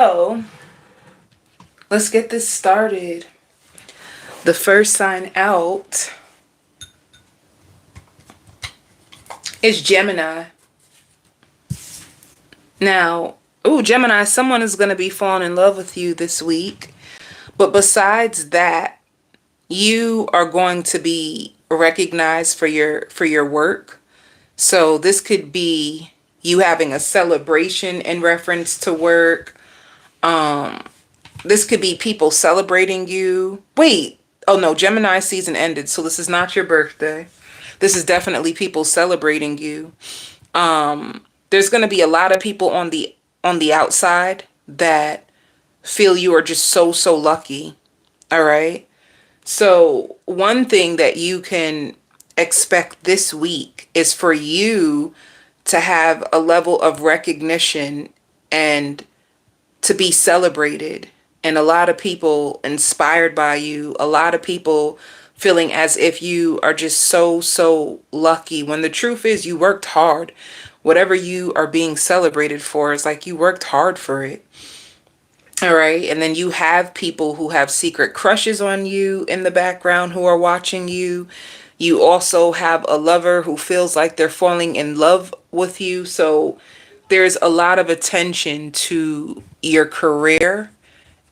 So let's get this started. The first sign out is Gemini. Now, Gemini, someone is going to be falling in love with you this week. But besides that, you are going to be recognized for your work. So this could be you having a celebration in reference to work. This could be people celebrating you. Wait. Oh no, Gemini season ended, so this is not your birthday. This is definitely people celebrating you. There's going to be a lot of people on the outside that feel you are just so lucky. All right? So, one thing that you can expect this week is for you to have a level of recognition and to be celebrated, and a lot of people inspired by you, a lot of people feeling as if you are just so lucky, when the truth is you worked hard. Whatever you are being celebrated for is like you worked hard for it. All right. And then you have people who have secret crushes on you in the background who are watching you. You also have a lover who feels like they're falling in love with you. So there's a lot of attention to your career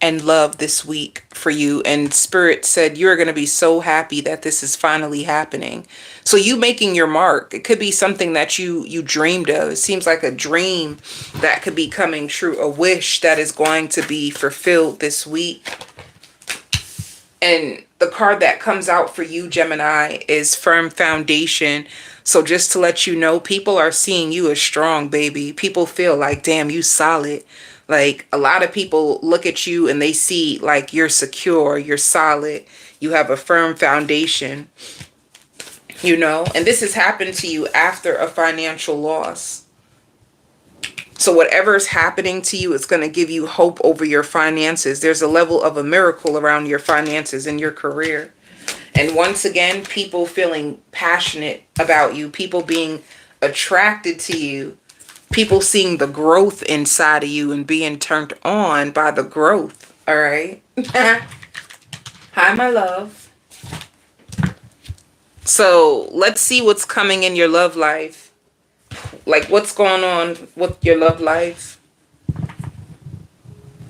and love this week for you. And Spirit said you're going to be so happy that this is finally happening. So you making your mark, it could be something that you dreamed of. It seems like a dream that could be coming true, a wish that is going to be fulfilled this week. And the card that comes out for you, Gemini, is firm foundation. So just to let you know, people are seeing you as strong, baby. People feel like, damn, you solid. Like, a lot of people look at you and they see like you're secure, you're solid, you have a firm foundation, and this has happened to you after a financial loss. So whatever is happening to you, it's going to give you hope over your finances. There's a level of a miracle around your finances and your career. And once again, people feeling passionate about you, people being attracted to you, people seeing the growth inside of you and being turned on by the growth. All right. Hi, my love. So let's see what's coming in your love life. Like, what's going on with your love life?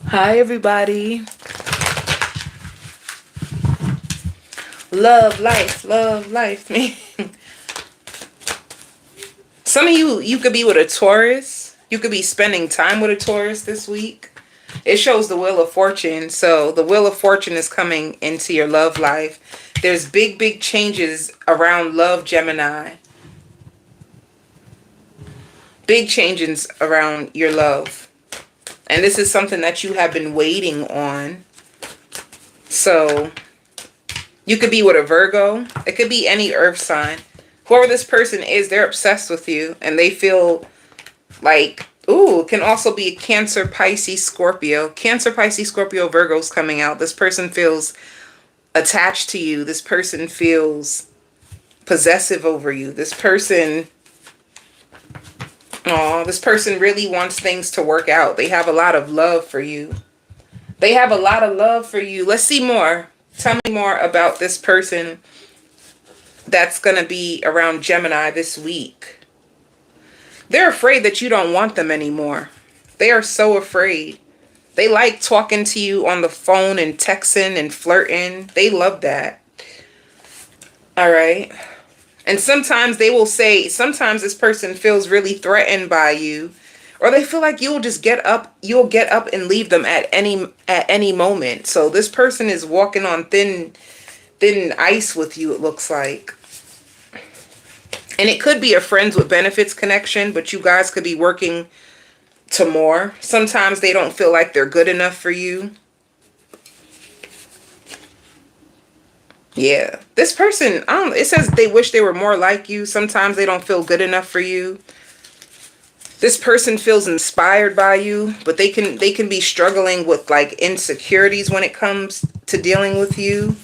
Hi, everybody. Love life, love life. Some of you could be with a Taurus. You could be spending time with a Taurus this week. It shows the Wheel of Fortune. So the Wheel of Fortune is coming into your love life. There's big changes around love, Gemini. Big changes around your love. And this is something that you have been waiting on. So you could be with a Virgo. It could be any earth sign. Whoever this person is, they're obsessed with you. And they feel like, it can also be a Cancer, Pisces, Scorpio. Cancer, Pisces, Scorpio, Virgo's coming out. This person feels attached to you. This person feels possessive over you. This person really wants things to work out. They have a lot of love for you. Let's see more. Tell me more about this person that's going to be around Gemini this week. They're afraid that you don't want them anymore. They are so afraid. They like talking to you on the phone and texting and flirting. They love that. All right. And sometimes they will say, sometimes this person feels really threatened by you, or they feel like you'll get up and leave them at any moment. So this person is walking on thin ice with you, it looks like. And it could be a friends with benefits connection, but you guys could be working to more. Sometimes they don't feel like they're good enough for you. Yeah. This person, it says they wish they were more like you. Sometimes they don't feel good enough for you. This person feels inspired by you, but they can be struggling with like insecurities when it comes to dealing with you.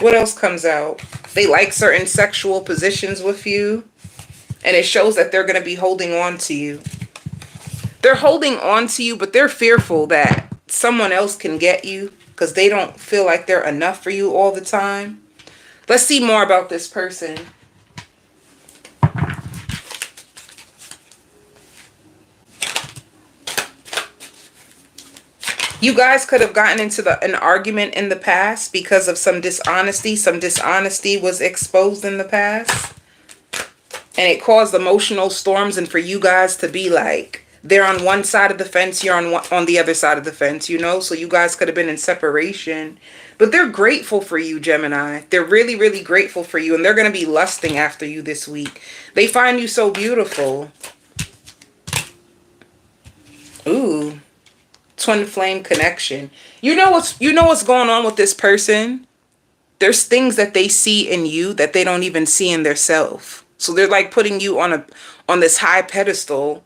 What else comes out? They like certain sexual positions with you, and it shows that they're going to be holding on to you. They're holding on to you, but they're fearful that someone else can get you because they don't feel like they're enough for you all the time. Let's see more about this person. You guys could have gotten into an argument in the past because of some dishonesty. Some dishonesty was exposed in the past. And it caused emotional storms. And for you guys to be like, they're on one side of the fence, you're on the other side of the fence, you know? So you guys could have been in separation. But they're grateful for you, Gemini. They're really, really grateful for you. And they're going to be lusting after you this week. They find you so beautiful. Ooh. Twin flame connection. You know what's going on with this person? There's things that they see in you that they don't even see in themselves. So they're like putting you on this high pedestal,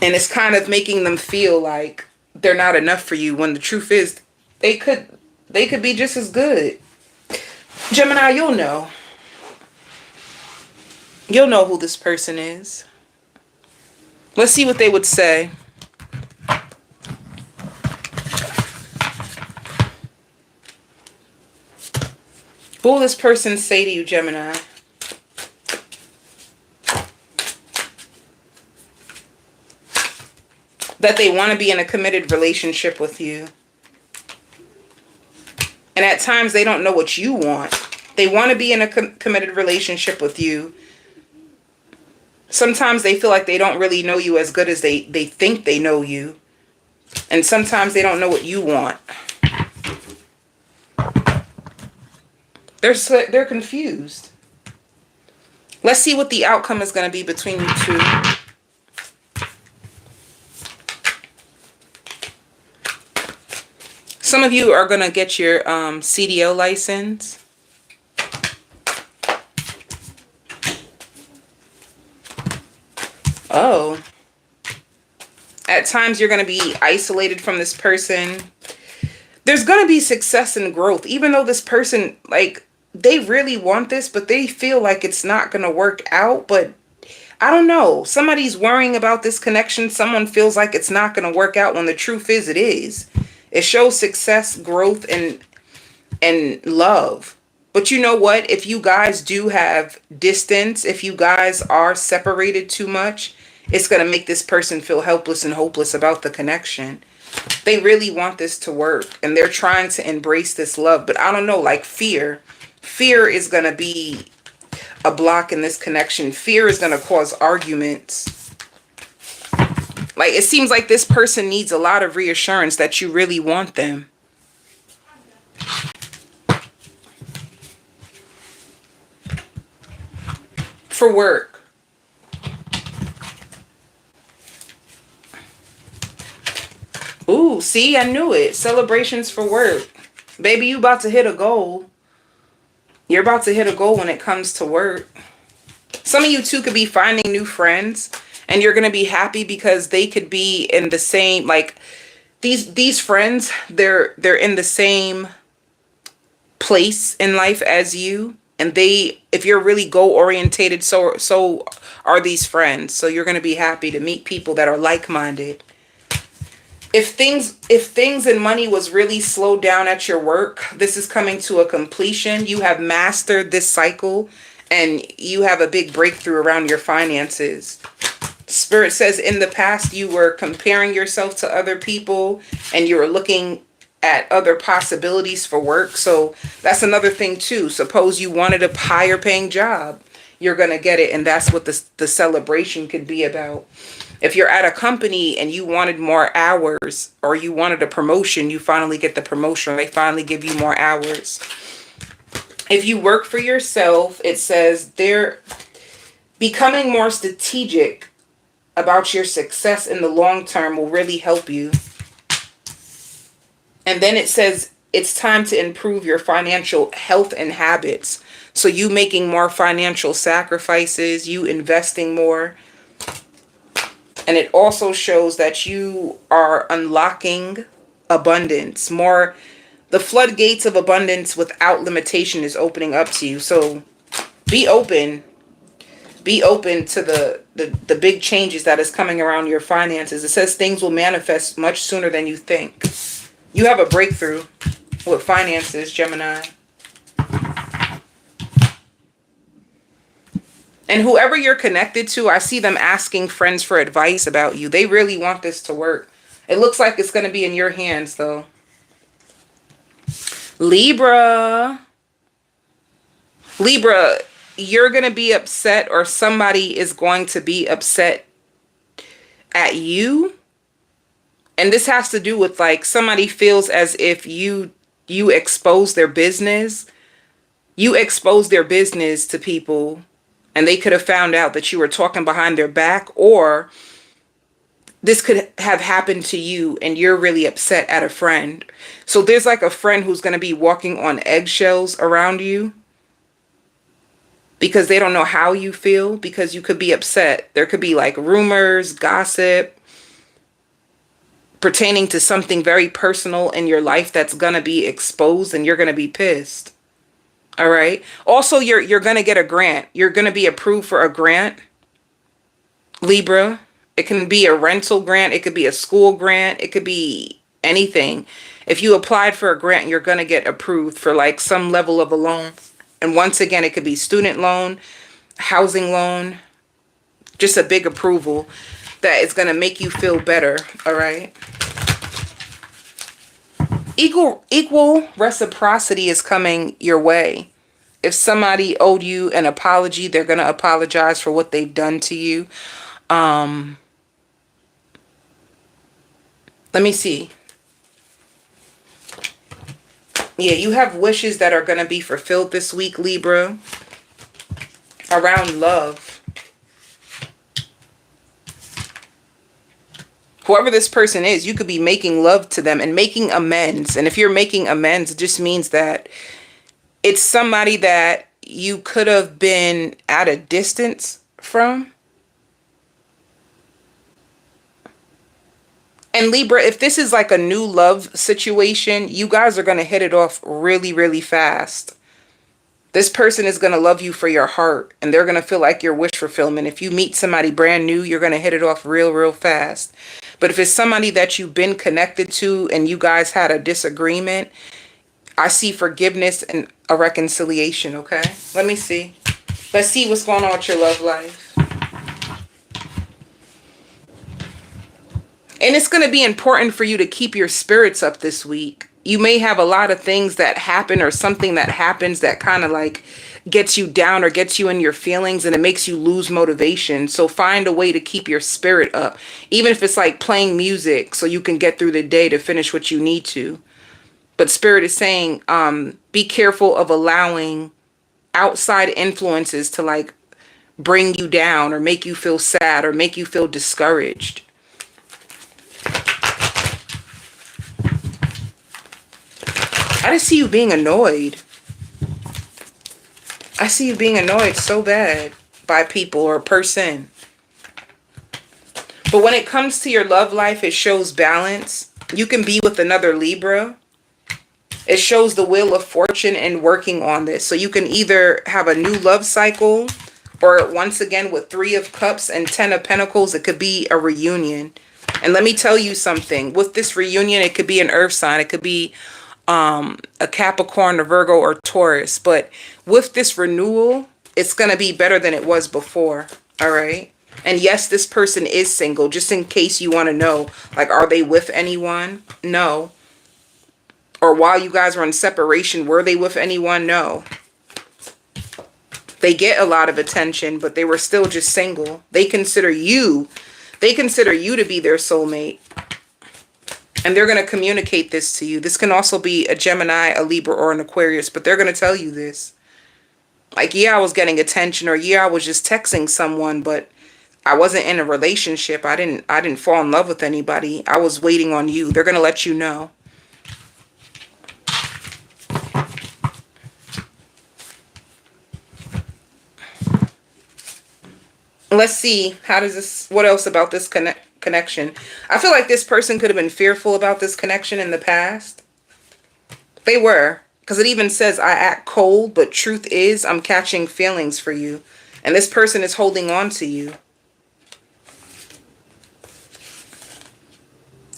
and it's kind of making them feel like they're not enough for you, when the truth is they could be just as good. Gemini, you'll know who this person is. Let's see what they would say. What will this person say to you, Gemini? That they want to be in a committed relationship with you. And at times they don't know what you want. They want to be in a committed relationship with you. Sometimes they feel like they don't really know you as good as they think they know you. And sometimes they don't know what you want. They're confused. Let's see what the outcome is going to be between you two. Some of you are going to get your CDO license. Oh. At times you're going to be isolated from this person. There's going to be success and growth, even though this person, like, they really want this, but they feel like it's not going to work out. But I don't know. Somebody's worrying about this connection. Someone feels like it's not going to work out when the truth is it is. It shows success, growth, and love. But you know what? If you guys do have distance, if you guys are separated too much, it's going to make this person feel helpless and hopeless about the connection. They really want this to work, and they're trying to embrace this love. But I don't know, like fear. Fear is going to be a block in this connection. Fear is going to cause arguments. Like, it seems like this person needs a lot of reassurance that you really want them. For work. Ooh, see, I knew it. Celebrations for work. Baby, you about to hit a goal. You're about to hit a goal when it comes to work. Some of you too could be finding new friends, and you're going to be happy because they could be in the same, like, these friends, they're in the same place in life as you, and if you're really goal orientated, so are these friends. So you're going to be happy to meet people that are like-minded. If things and money was really slowed down at your work, this is coming to a completion. You have mastered this cycle, and you have a big breakthrough around your finances. Spirit says in the past you were comparing yourself to other people, and you were looking at other possibilities for work. So that's another thing too. Suppose you wanted a higher paying job, you're going to get it, and that's what the celebration could be about. If you're at a company and you wanted more hours, or you wanted a promotion, you finally get the promotion. They finally give you more hours. If you work for yourself, it says they're becoming more strategic about your success in the long term will really help you. And then it says it's time to improve your financial health and habits. So you making more financial sacrifices, you investing more. And it also shows that you are unlocking abundance. More, the floodgates of abundance without limitation is opening up to you. So be open. Be open to the big changes that is coming around your finances. It says things will manifest much sooner than you think. You have a breakthrough with finances, Gemini. And whoever you're connected to, I see them asking friends for advice about you. They really want this to work. It looks like it's going to be in your hands, though. Libra. Libra, you're going to be upset, or somebody is going to be upset at you. And this has to do with like somebody feels as if you expose their business. You expose their business to people, and they could have found out that you were talking behind their back, or this could have happened to you and you're really upset at a friend. So there's like a friend who's going to be walking on eggshells around you because they don't know how you feel, because you could be upset. There could be like rumors, gossip pertaining to something very personal in your life that's going to be exposed, and you're going to be pissed. All right. Also, you're going to get a grant. You're going to be approved for a grant, Libra. It can be a rental grant. It could be a school grant. It could be anything. If you applied for a grant, you're going to get approved for like some level of a loan. And once again, it could be student loan, housing loan, just a big approval that is going to make you feel better. All right. Equal reciprocity is coming your way. If somebody owed you an apology, they're going to apologize for what they've done to you. Let me see. Yeah, you have wishes that are going to be fulfilled this week, Libra, around love. Whoever this person is, you could be making love to them and making amends. And if you're making amends, it just means that it's somebody that you could have been at a distance from. And Libra, if this is like a new love situation, you guys are going to hit it off really, really fast. This person is going to love you for your heart, and they're going to feel like your wish fulfillment. If you meet somebody brand new, you're going to hit it off real, real fast. But if it's somebody that you've been connected to and you guys had a disagreement, I see forgiveness and a reconciliation, okay? Let me see. Let's see what's going on with your love life. And it's going to be important for you to keep your spirits up this week. You may have a lot of things that happen, or something that happens that kind of like gets you down or gets you in your feelings, and it makes you lose motivation. So find a way to keep your spirit up, even if it's like playing music so you can get through the day to finish what you need to. But Spirit is saying, be careful of allowing outside influences to like bring you down or make you feel sad or make you feel discouraged. I just see you being annoyed. I see you being annoyed so bad by people or a person. But when it comes to your love life, it shows balance. You can be with another Libra. It shows the wheel of fortune and working on this. So you can either have a new love cycle, or once again with 3 of Cups and 10 of Pentacles, it could be a reunion. And let me tell you something. With this reunion, it could be an earth sign. It could be a Capricorn, a Virgo, or Taurus. But with this renewal, it's going to be better than it was before. All right. And yes, this person is single, just in case you want to know, like, are they with anyone? No. Or while you guys were in separation, were they with anyone? No. They get a lot of attention, but they were still just single. They consider you to be their soulmate. And they're going to communicate this to you. This can also be a Gemini, a Libra, or an Aquarius, but they're going to tell you this. Like, yeah, I was getting attention, or yeah, I was just texting someone, but I wasn't in a relationship. I didn't fall in love with anybody. I was waiting on you. They're going to let you know. Let's see. What else about this connection? I feel like this person could have been fearful about this connection in the past. They were. Because it even says, I act cold, but truth is, I'm catching feelings for you. And this person is holding on to you.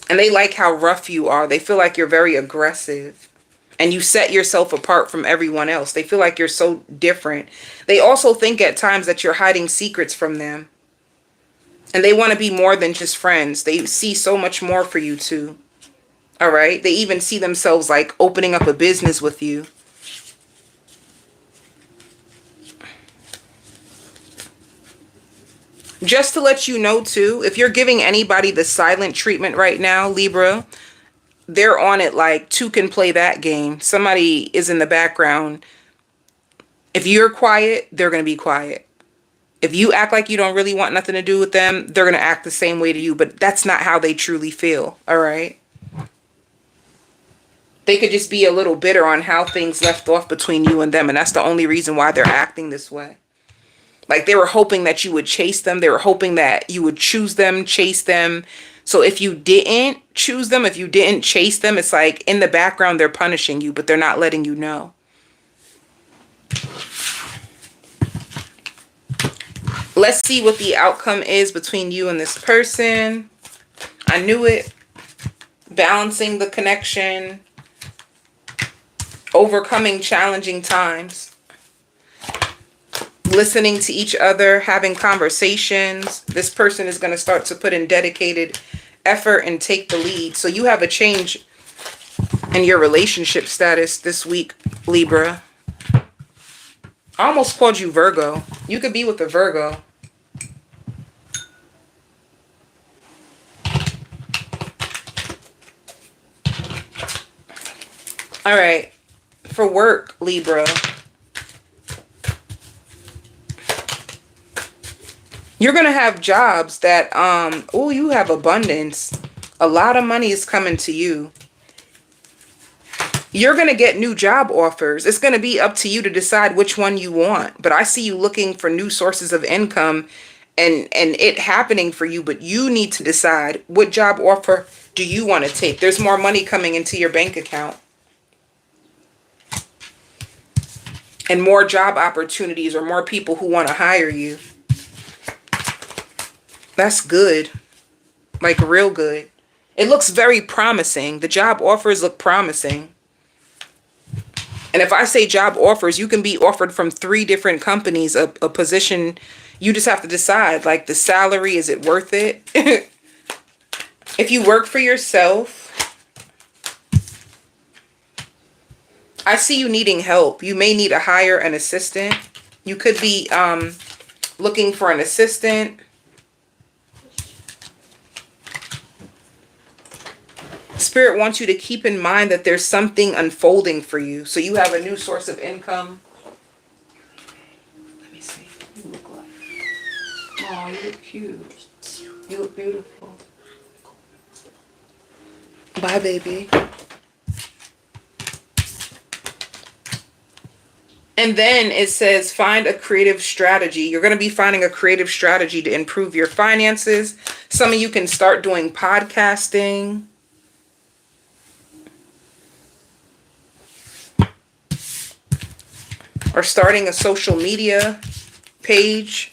And they like how rough you are. They feel like you're very aggressive. And you set yourself apart from everyone else. They feel like you're so different. They also think at times that you're hiding secrets from them. And they want to be more than just friends. They see so much more for you too. All right? They even see themselves like opening up a business with you. Just to let you know too, if you're giving anybody the silent treatment right now, Libra, they're on it like two can play that game. Somebody is in the background. If you're quiet, they're going to be quiet. If you act like you don't really want nothing to do with them, they're going to act the same way to you. But that's not how they truly feel. All right? They could just be a little bitter on how things left off between you and them. And that's the only reason why they're acting this way. Like they were hoping that you would chase them. They were hoping that you would choose them, chase them. So if you didn't choose them, if you didn't chase them, it's like in the background they're punishing you, but they're not letting you know. Let's see what the outcome is between you and this person. I knew it. Balancing the connection. Overcoming challenging times. Listening to each other, having conversations. This person is going to start to put in dedicated effort and take the lead. So you have a change in your relationship status this week, Libra. I almost called you Virgo. You could be with a Virgo. All right. For work, Libra. You're going to have jobs that, oh, you have abundance. A lot of money is coming to you. You're going to get new job offers. It's going to be up to you to decide which one you want. But I see you looking for new sources of income and it happening for you. But you need to decide what job offer do you want to take. There's more money coming into your bank account. And more job opportunities or more people who want to hire you. That's good. Like real good. It looks very promising. The job offers look promising. And if I say job offers, you can be offered from 3 different companies a position. You just have to decide, like the salary, is it worth it? If you work for yourself, I see you needing help. You may need to hire an assistant. You could be looking for an assistant. Spirit wants you to keep in mind that there's something unfolding for you. So you have a new source of income. Let me see. You look like. Oh, you look cute. You look beautiful. Bye, baby. And then it says, find a creative strategy. You're going to be finding a creative strategy to improve your finances. Some of you can start doing podcasting. Or starting a social media page.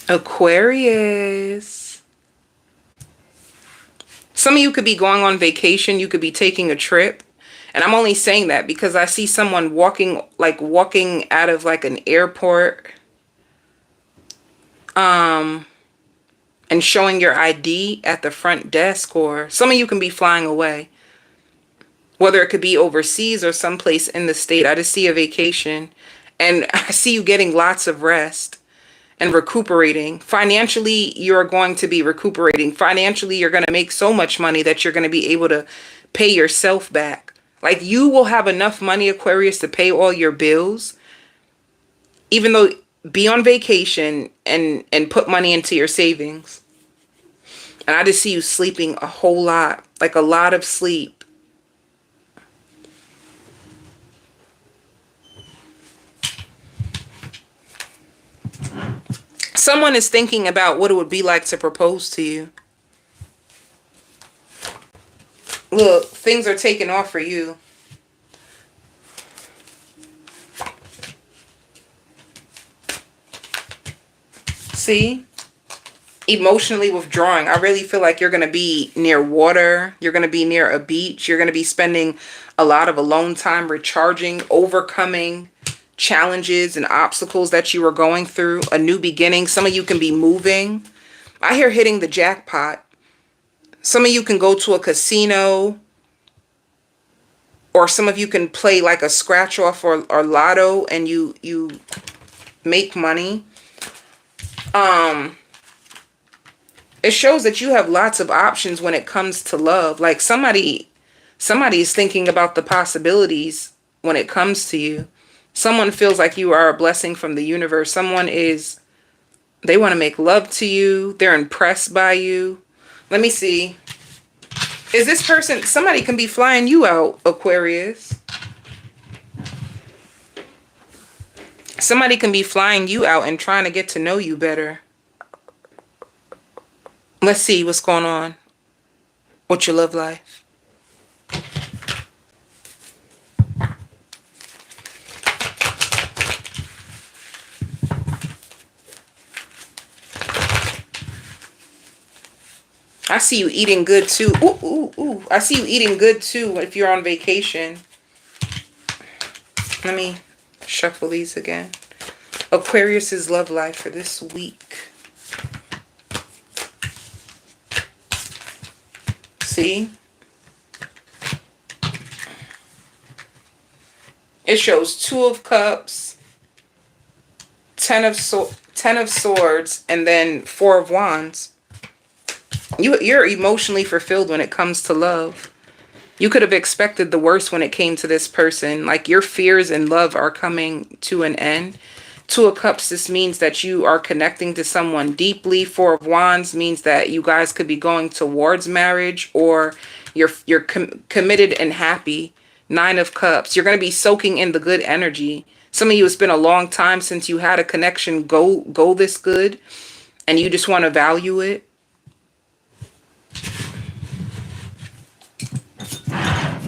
Aquarius. Some of you could be going on vacation. You could be taking a trip. And I'm only saying that because I see someone walking out of like an airport. And showing your ID at the front desk, or some of you can be flying away. Whether it could be overseas or someplace in the state. I just see a vacation. And I see you getting lots of rest and recuperating. Financially, you're going to be recuperating. Financially, you're going to make so much money that you're going to be able to pay yourself back. Like you will have enough money, Aquarius, to pay all your bills. Even though, be on vacation and put money into your savings. And I just see you sleeping a whole lot, like a lot of sleep. Someone is thinking about what it would be like to propose to you. Look, things are taking off for you. See? Emotionally withdrawing. I really feel like you're going to be near water. You're going to be near a beach. You're going to be spending a lot of alone time recharging, overcoming challenges and obstacles that you were going through. A new beginning. Some of you can be moving. I hear hitting the jackpot. Some of you can go to a casino, or some of you can play like a scratch off or lotto, and you make money. It shows that you have lots of options when it comes to love. Like somebody is thinking about the possibilities when it comes to you. Someone feels like you are a blessing from the universe. They want to make love to you. They're impressed by you. Let me see. Is this person, somebody can be flying you out, Aquarius. Somebody can be flying you out and trying to get to know you better. Let's see what's going on with your love life. I see you eating good too. Ooh, ooh, ooh. I see you eating good too if you're on vacation. Let me shuffle these again. Aquarius's love life for this week. See? It shows 2 of Cups, 10 of Swords, and then 4 of Wands. You're emotionally fulfilled when it comes to love. You could have expected the worst when it came to this person. Like your fears in love are coming to an end. 2 of Cups, this means that you are connecting to someone deeply. 4 of Wands means that you guys could be going towards marriage, or you're committed and happy. 9 of Cups, you're going to be soaking in the good energy. Some of you, it's been a long time since you had a connection go this good, and you just want to value it.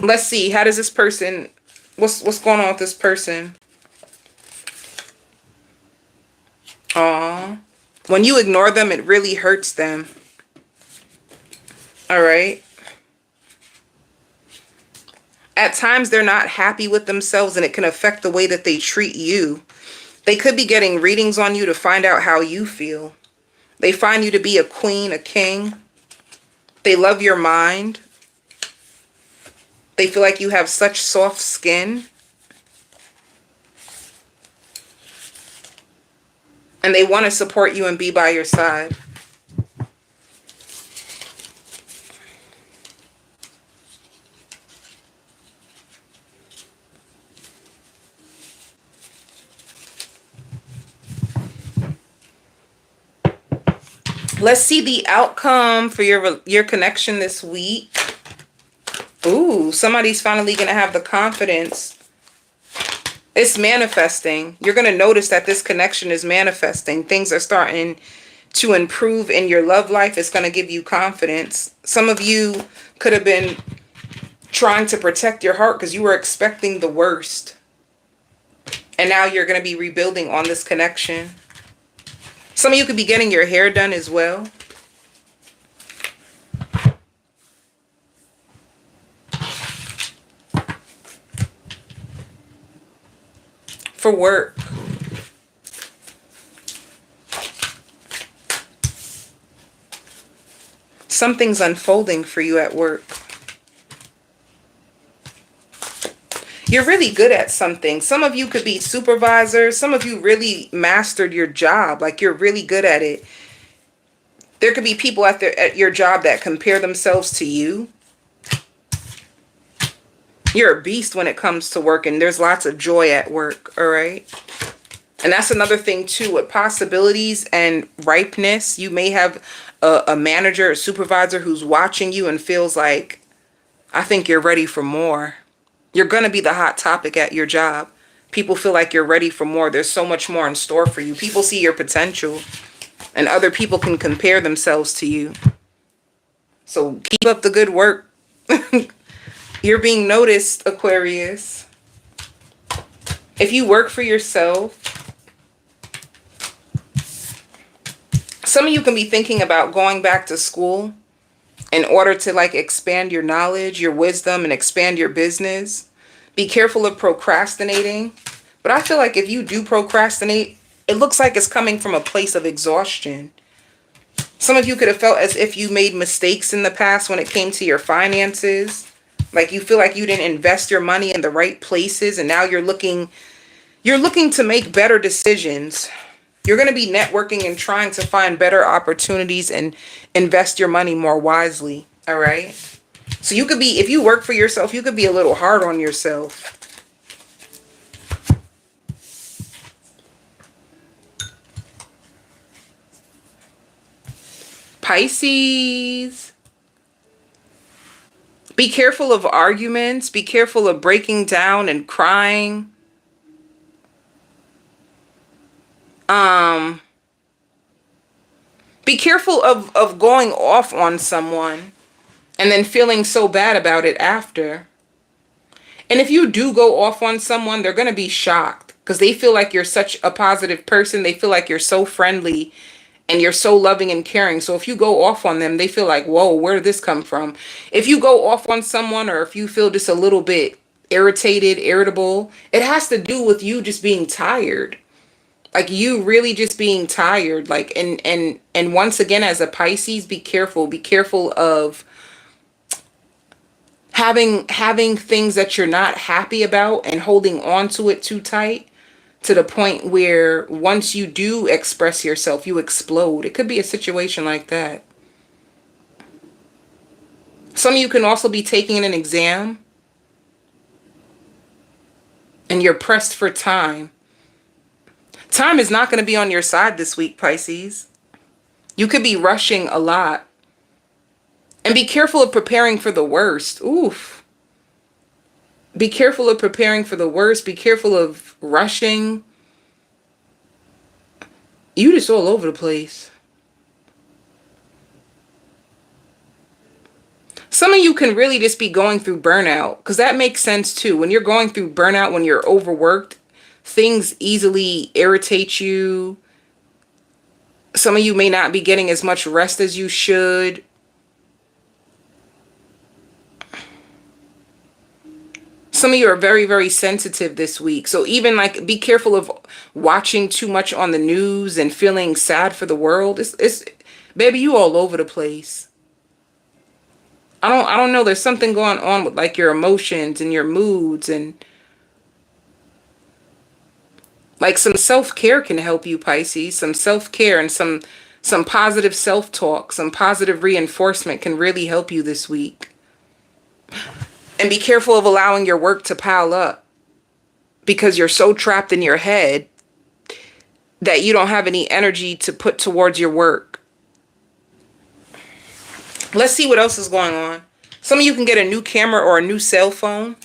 Let's see, how does this person, what's going on with this person? Aw. When you ignore them, it really hurts them. All right. At times, they're not happy with themselves, and it can affect the way that they treat you. They could be getting readings on you to find out how you feel. They find you to be a queen, a king. They love your mind. They feel like you have such soft skin. And they want to support you and be by your side. Let's see the outcome for your connection this week. Ooh, somebody's finally going to have the confidence. It's manifesting. You're going to notice that this connection is manifesting. Things are starting to improve in your love life. It's going to give you confidence. Some of you could have been trying to protect your heart because you were expecting the worst. And now you're going to be rebuilding on this connection. Some of you could be getting your hair done as well. For work. Something's unfolding for you at work. You're really good at something. Some of you could be supervisors. Some of you really mastered your job. Like you're really good at it. There could be people at your job that compare themselves to you. You're a beast when it comes to work, and there's lots of joy at work, all right? And that's another thing, too, with possibilities and ripeness. You may have a manager, a supervisor who's watching you and feels like, I think you're ready for more. You're going to be the hot topic at your job. People feel like you're ready for more. There's so much more in store for you. People see your potential, and other people can compare themselves to you. So keep up the good work. You're being noticed, Aquarius. If you work for yourself, some of you can be thinking about going back to school in order to like expand your knowledge, your wisdom, and expand your business. Be careful of procrastinating. But I feel like if you do procrastinate, it looks like it's coming from a place of exhaustion. Some of you could have felt as if you made mistakes in the past when it came to your finances. Like you feel like you didn't invest your money in the right places, and now you're looking to make better decisions. You're going to be networking and trying to find better opportunities and invest your money more wisely. All right. So you could be, if you work for yourself, you could be a little hard on yourself. Pisces. Be careful of arguments. Be careful of breaking down and crying. Be careful of going off on someone and then feeling so bad about it after. And if you do go off on someone, they're going to be shocked because they feel like you're such a positive person. They feel like you're so friendly and you're so loving and caring. So if you go off on them, they feel like, whoa, where did this come from? If you go off on someone, or if you feel just a little bit irritated, irritable, it has to do with you just being tired. Like you really just being tired. Like, and once again, as a Pisces, be careful. Be careful of having things that you're not happy about and holding on to it too tight, to the point where once you do express yourself, you explode. It could be a situation like that. Some of you can also be taking an exam and you're pressed for time. Time is not going to be on your side this week, Pisces. You could be rushing a lot. And be careful of preparing for the worst. Oof. Be careful of preparing for the worst. Be careful of rushing. You just all over the place. Some of you can really just be going through burnout, because that makes sense too. When you're going through burnout, when you're overworked, things easily irritate you. Some of you may not be getting as much rest as you should. Some of you are very, very sensitive this week. So even like, be careful of watching too much on the news and feeling sad for the world. It's baby, you all over the place. I don't know. There's something going on with like your emotions and your moods, and like some self-care can help you, Pisces. Some self-care and some positive self-talk, some positive reinforcement can really help you this week. And be careful of allowing your work to pile up, because you're so trapped in your head that you don't have any energy to put towards your work. Let's see what else is going on. Some of you can get a new camera or a new cell phone.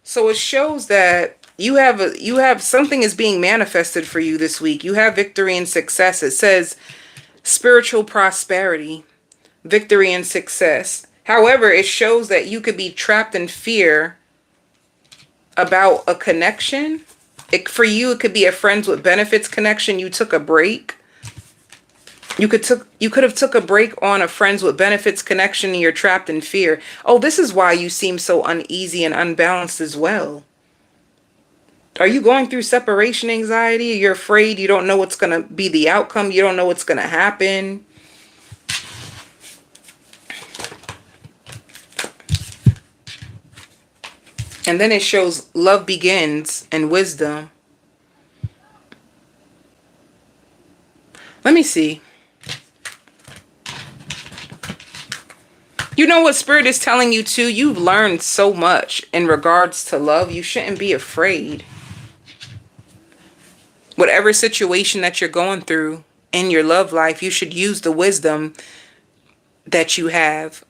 So it shows that you have something is being manifested for you this week. You have victory and success. It says spiritual prosperity, victory and success. However, it shows that you could be trapped in fear about a connection. For you, it could be a friends with benefits connection. You took a break. You could have took a break on a friends with benefits connection, and you're trapped in fear. Oh, this is why you seem so uneasy and unbalanced as well. Are you going through separation anxiety? You're afraid, you don't know what's going to be the outcome. You don't know what's going to happen. And then it shows love begins and wisdom. Let me see. You know what Spirit is telling you too? You've learned so much in regards to love. You shouldn't be afraid. Whatever situation that you're going through in your love life, you should use the wisdom that you have.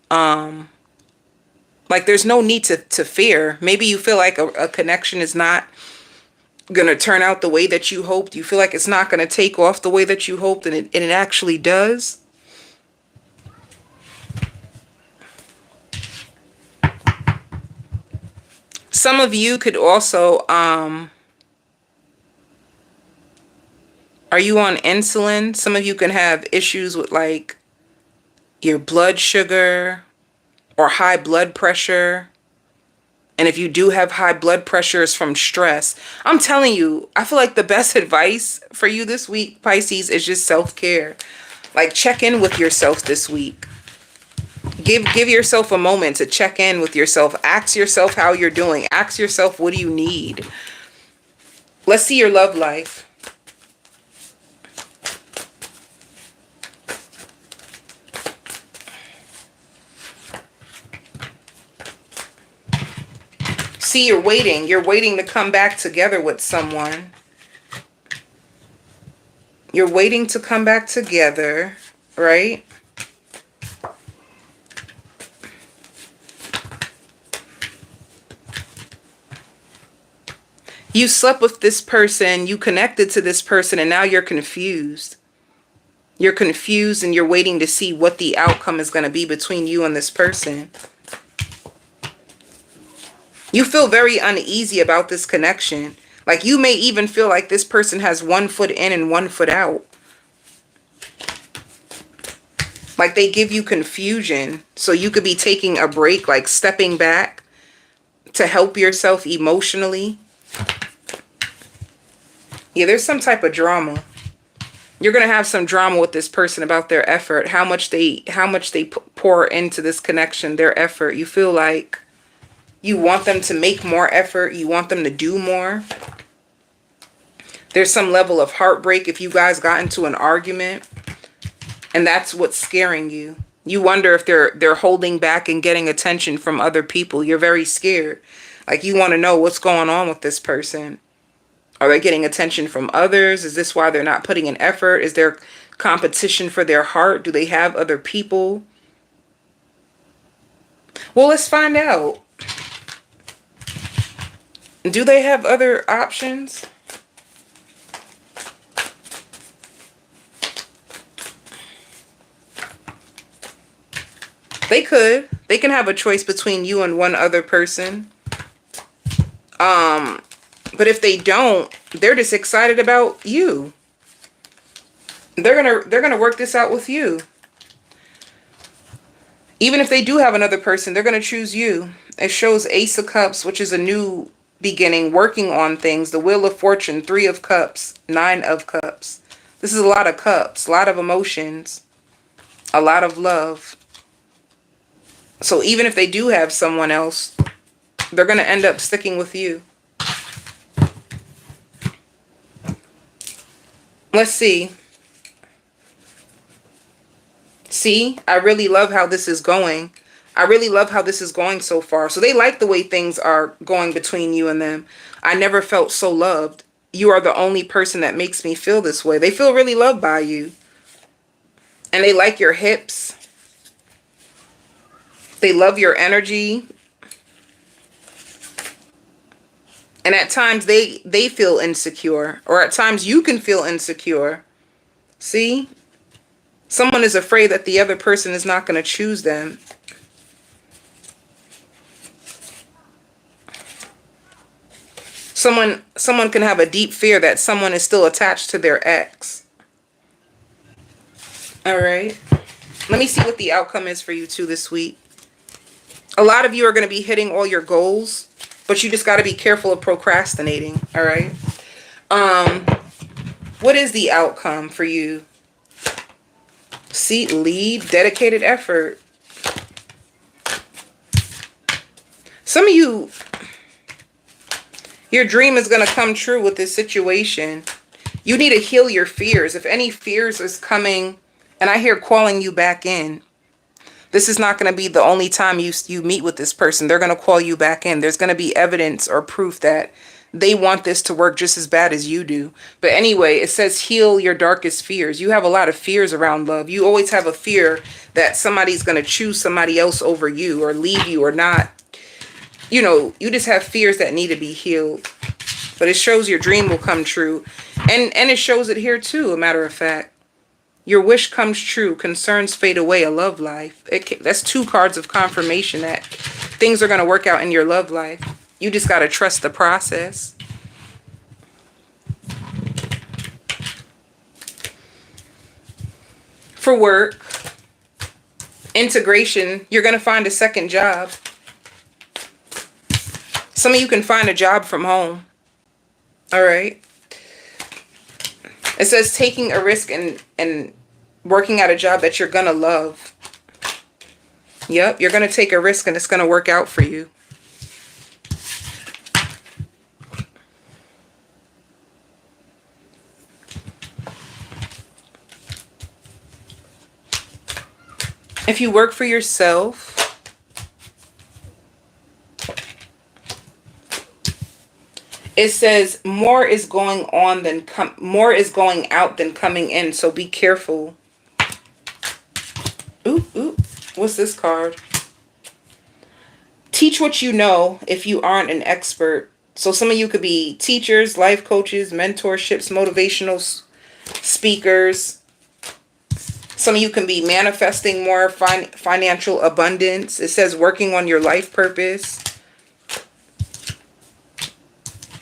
Like there's no need to fear. Maybe you feel like a connection is not going to turn out the way that you hoped. You feel like it's not going to take off the way that you hoped, and it actually does. Some of you could also, are you on insulin? Some of you can have issues with like your blood sugar or high blood pressure. And if you do have high blood pressure, it's from stress. I'm telling you, I feel like the best advice for you this week, Pisces, is just self-care. Like check in with yourself this week. Give yourself a moment to check in with yourself. Ask yourself how you're doing. Ask yourself, what do you need? Let's see your love life. See, you're waiting. You're waiting to come back together with someone. You're waiting to come back together, right? You slept with this person, you connected to this person, and now you're confused. You're confused and you're waiting to see what the outcome is going to be between you and this person. You feel very uneasy about this connection. Like you may even feel like this person has one foot in and one foot out. Like they give you confusion. So you could be taking a break, like stepping back to help yourself emotionally. Yeah, there's some type of drama. You're going to have some drama with this person about their effort, how much they pour into this connection, their effort. You feel like you want them to make more effort. You want them to do more. There's some level of heartbreak if you guys got into an argument. And that's what's scaring you. You wonder if they're holding back and getting attention from other people. You're very scared. Like you want to know what's going on with this person. Are they getting attention from others? Is this why they're not putting in effort? Is there competition for their heart? Do they have other people? Well, let's find out. Do they have other options? They could. They can have a choice between you and one other person. But if they don't, they're just excited about you. They're gonna work this out with you. Even if they do have another person, they're gonna choose you. It shows Ace of Cups, which is a new beginning, working on things. The Wheel of Fortune, 3 of Cups, 9 of Cups. This is a lot of cups, a lot of emotions, a lot of love. So even if they do have someone else, they're gonna end up sticking with you. Let's see. See, I really love how this is going. I really love how this is going so far. So they like the way things are going between you and them. I never felt so loved. You are the only person that makes me feel this way. They feel really loved by you. And they like your hips. They love your energy. And at times they feel insecure. Or at times you can feel insecure. See? Someone is afraid that the other person is not going to choose them. Someone can have a deep fear that someone is still attached to their ex. All right. Let me see what the outcome is for you two this week. A lot of you are going to be hitting all your goals, but you just got to be careful of procrastinating. All right. What is the outcome for you? See, lead, dedicated effort. Some of you, your dream is going to come true with this situation. You need to heal your fears. If any fears is coming, and I hear calling you back in, this is not going to be the only time you meet with this person. They're going to call you back in. There's going to be evidence or proof that they want this to work just as bad as you do. But anyway, it says heal your darkest fears. You have a lot of fears around love. You always have a fear that somebody's going to choose somebody else over you or leave you or not. You know, you just have fears that need to be healed. But it shows your dream will come true. And it shows it here too, a matter of fact. Your wish comes true. Concerns fade away. A love life. That's 2 cards of confirmation that things are going to work out in your love life. You just got to trust the process. For work, integration, you're going to find a second job. Some of you can find a job from home. All right. It says taking a risk and working at a job that you're going to love. Yep, you're going to take a risk and it's going to work out for you. If you work for yourself, it says more is going on than more is going out than coming in, so be careful. Ooh, what's this card? Teach what you know if you aren't an expert. So some of you could be teachers, life coaches, mentorships, motivational speakers. Some of you can be manifesting more financial abundance. It says working on your life purpose.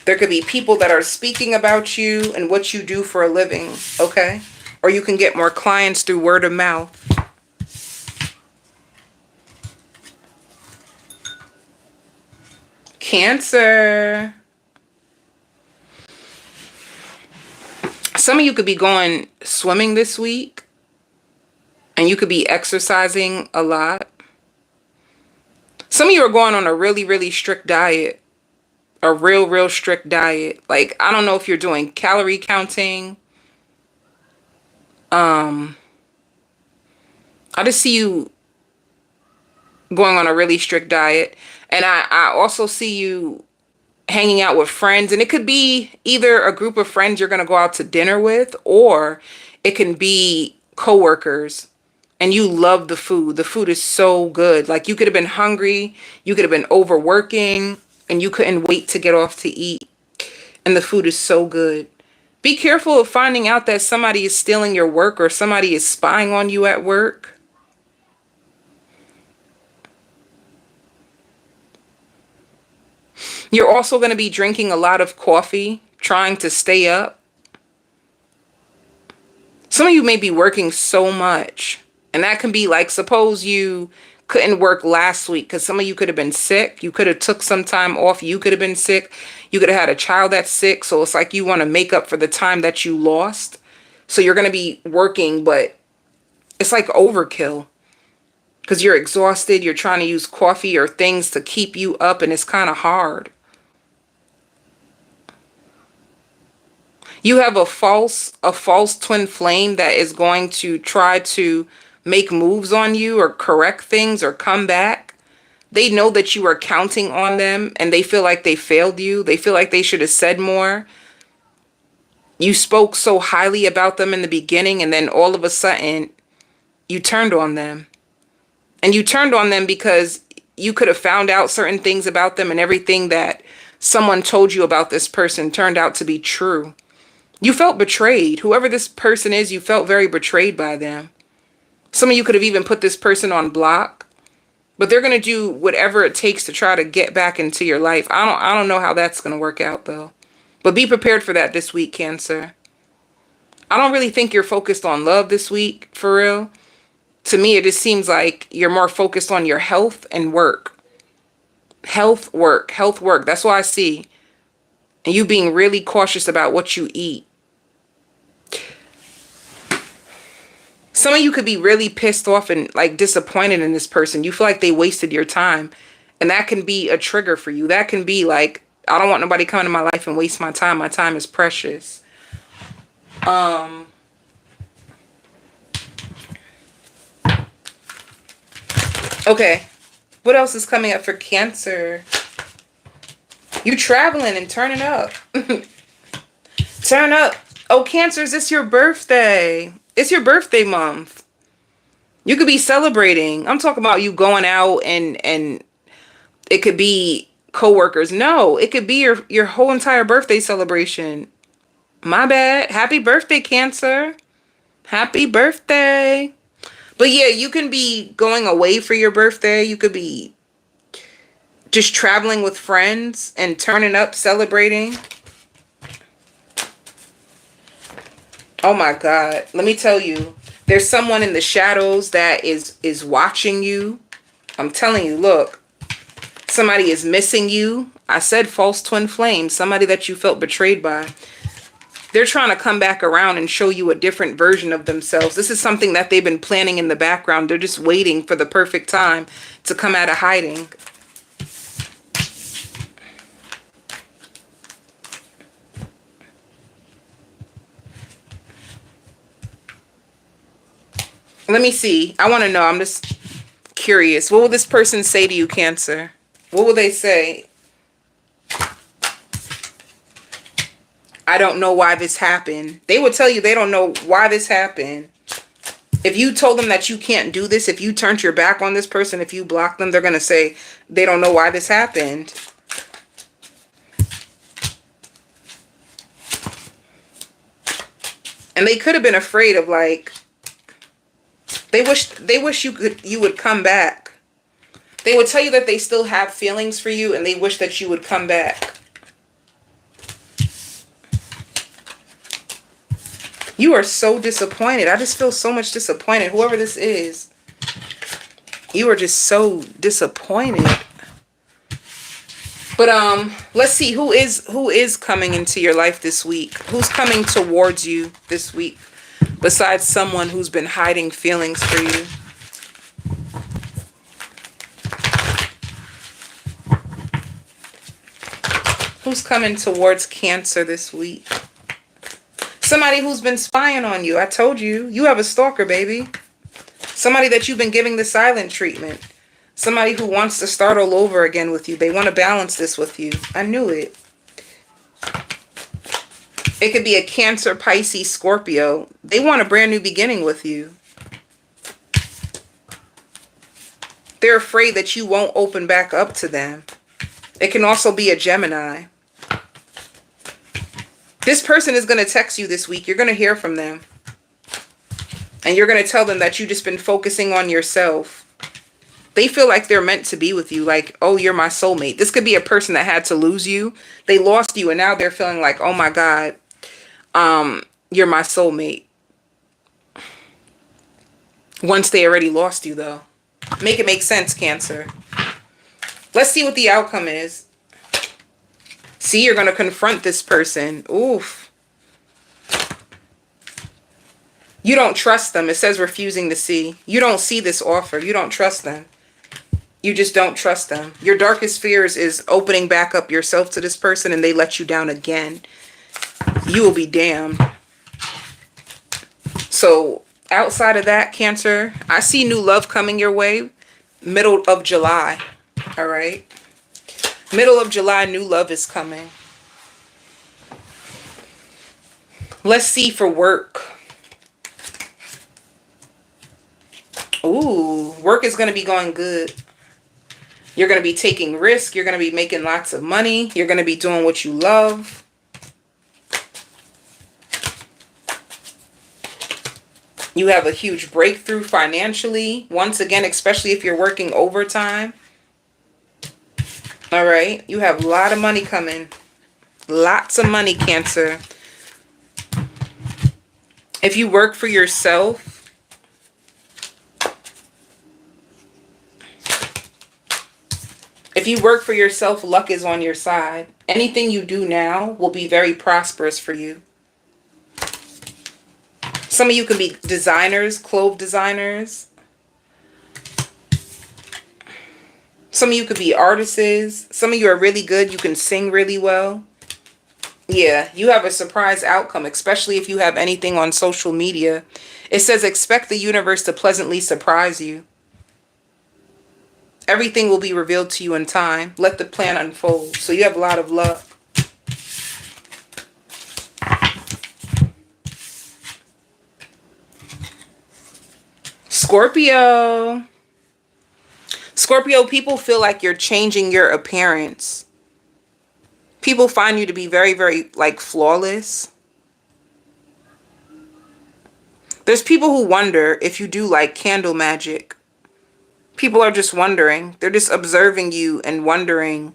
There could be people that are speaking about you and what you do for a living, okay? Or you can get more clients through word of mouth. Cancer. Some of you could be going swimming this week. And you could be exercising a lot. Some of you are going on a really, really strict diet. A real strict diet. Like, I don't know if you're doing calorie counting. I just see you going on a really strict diet. And I also see you hanging out with friends. And it could be either a group of friends you're going to go out to dinner with, or it can be coworkers. And you love the food. The food is so good. Like, you could have been hungry. You could have been overworking. And you couldn't wait to get off to eat. And the food is so good. Be careful of finding out that somebody is stealing your work or somebody is spying on you at work. You're also going to be drinking a lot of coffee, trying to stay up. Some of you may be working so much. And that can be like, suppose you couldn't work last week because some of you could have been sick. You could have took some time off. You could have been sick. You could have had a child that's sick. So it's like you want to make up for the time that you lost. So you're going to be working, but it's like overkill because you're exhausted. You're trying to use coffee or things to keep you up, and it's kind of hard. You have a false twin flame that is going to try to make moves on you or correct things or come back. They know that you are counting on them and they feel like they failed you. They feel like they should have said more. You spoke so highly about them in the beginning, and then all of a sudden you turned on them. And you turned on them because you could have found out certain things about them, and everything that someone told you about this person turned out to be true. You felt betrayed. Whoever this person is, you felt very betrayed by them. Some of you could have even put this person on block, but they're going to do whatever it takes to try to get back into your life. I don't know how that's going to work out though. But be prepared for that this week, Cancer. I don't really think you're focused on love this week, for real. To me, it just seems like you're more focused on your health and work. Health, work. That's what I see. And you being really cautious about what you eat. Some of you could be really pissed off and like disappointed in this person. You feel like they wasted your time. And that can be a trigger for you. That can be like, I don't want nobody coming to my life and waste my time. My time is precious. Okay. What else is coming up for Cancer? You traveling and turning up. Turn up. Oh, Cancer, is this your birthday? It's your birthday month. You could be celebrating. I'm talking about you going out and it could be coworkers. No, it could be your whole entire birthday celebration. My bad. Happy birthday, Cancer. Happy birthday. But yeah, you can be going away for your birthday. You could be just traveling with friends and turning up, celebrating. Oh my God. Let me tell you, there's someone in the shadows that is watching you. I'm telling you, look, somebody is missing you. I said false twin flame, somebody that you felt betrayed by. They're trying to come back around and show you a different version of themselves. This is something that they've been planning in the background. They're just waiting for the perfect time to come out of hiding. Let me see. I want to know. I'm just curious. What will this person say to you, Cancer? What will they say? I don't know why this happened. They will tell you they don't know why this happened. If you told them that you can't do this, if you turned your back on this person, if you blocked them, they're going to say they don't know why this happened. And they could have been afraid of, like, they wish you would come back. They would tell you that they still have feelings for you and they wish that you would come back. You are so disappointed. I just feel so much disappointed. Whoever this is, you are just so disappointed. But let's see who is coming into your life this week. Who's coming towards you this week? Besides someone who's been hiding feelings for you. Who's coming towards Cancer this week? Somebody who's been spying on you. I told you. You have a stalker, baby. Somebody that you've been giving the silent treatment. Somebody who wants to start all over again with you. They want to balance this with you. I knew it. It could be a Cancer, Pisces, Scorpio. They want a brand new beginning with you. They're afraid that you won't open back up to them. It can also be a Gemini. This person is going to text you this week. You're going to hear from them. And you're going to tell them that you've just been focusing on yourself. They feel like they're meant to be with you. Like, oh, you're my soulmate. This could be a person that had to lose you. They lost you and now they're feeling like, oh my God, you're my soulmate. Once they already lost you though. Make it make sense, Cancer. Let's see what the outcome is. See, you're going to confront this person. Oof. You don't trust them. It says refusing to see. You don't see this offer. You don't trust them. You just don't trust them. Your darkest fears is opening back up yourself to this person and they let you down again. You will be damned. So outside of that, Cancer, I see new love coming your way. Middle of July. All right. Middle of July, new love is coming. Let's see for work. Ooh, work is going to be going good. You're going to be taking risks. You're going to be making lots of money. You're going to be doing what you love. You have a huge breakthrough financially. Once again, especially if you're working overtime. All right. You have a lot of money coming. Lots of money, Cancer. If you work for yourself, luck is on your side. Anything you do now will be very prosperous for you. Some of you can be designers, clothes designers. Some of you could be artists. Some of you are really good. You can sing really well. Yeah, you have a surprise outcome, especially if you have anything on social media. It says expect the universe to pleasantly surprise you. Everything will be revealed to you in time. Let the plan unfold. So you have a lot of luck. Scorpio. Scorpio, people feel like you're changing your appearance. People find you to be very, very, like, flawless. There's people who wonder if you do, like, candle magic. People are just wondering. They're just observing you and wondering.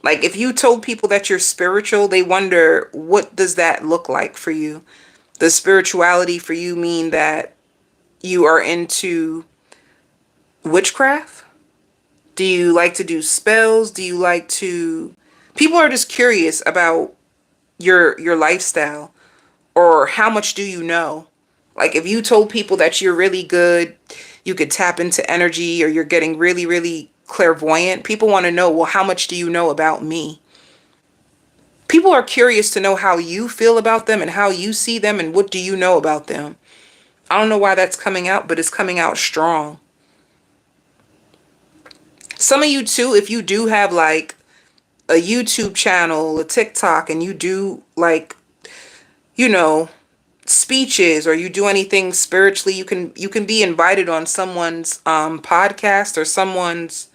Like, if you told people that you're spiritual, they wonder, what does that look like for you? Does spirituality for you mean that you are into witchcraft? Do you like to do spells? Do you like to... People are just curious about your lifestyle, or how much do you know? Like, if you told people that you're really good, you could tap into energy, or you're getting really, really clairvoyant, people want to know, well, how much do you know about me? People are curious to know how you feel about them and how you see them and what do you know about them. I don't know why that's coming out, but it's coming out strong. Some of you too, if you do have like a YouTube channel, a TikTok, and you do like, you know, speeches, or you do anything spiritually, you can be invited on someone's podcast or someone's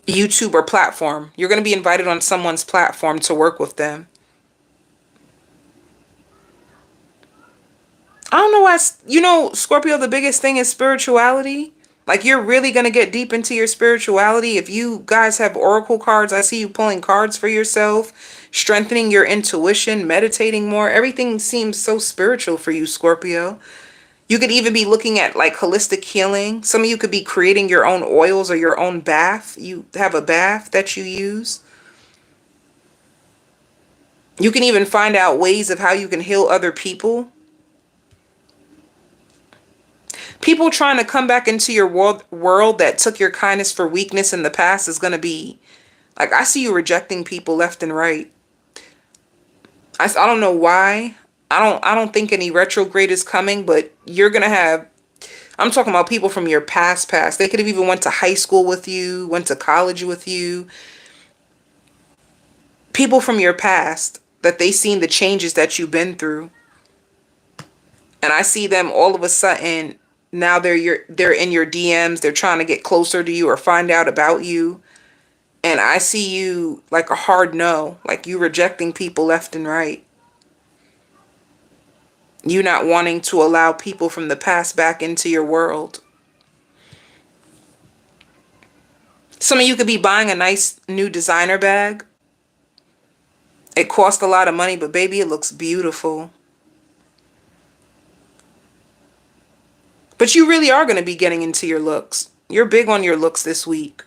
YouTube or platform. You're going to be invited on someone's platform to work with them. I don't know why, you know, Scorpio, the biggest thing is spirituality. Like, you're really going to get deep into your spirituality. If you guys have oracle cards, I see you pulling cards for yourself, strengthening your intuition, meditating more. Everything seems so spiritual for you, Scorpio. You could even be looking at like holistic healing. Some of you could be creating your own oils or your own bath. You have a bath that you use. You can even find out ways of how you can heal other people. People trying to come back into your world that took your kindness for weakness in the past is going to be, like, I see you rejecting people left and right. I don't know why. I don't think any retrograde is coming, but you're going to have, I'm talking about people from your past. They could have even went to high school with you, went to college with you. People from your past that they seen the changes that you've been through. And I see them all of a sudden, now they're in your DMs, they're trying to get closer to you or find out about you. And I see you like a hard no, like you rejecting people left and right. You not wanting to allow people from the past back into your world. Some of you could be buying a nice new designer bag. It cost a lot of money, but baby, it looks beautiful. But you really are going to be getting into your looks. You're big on your looks this week.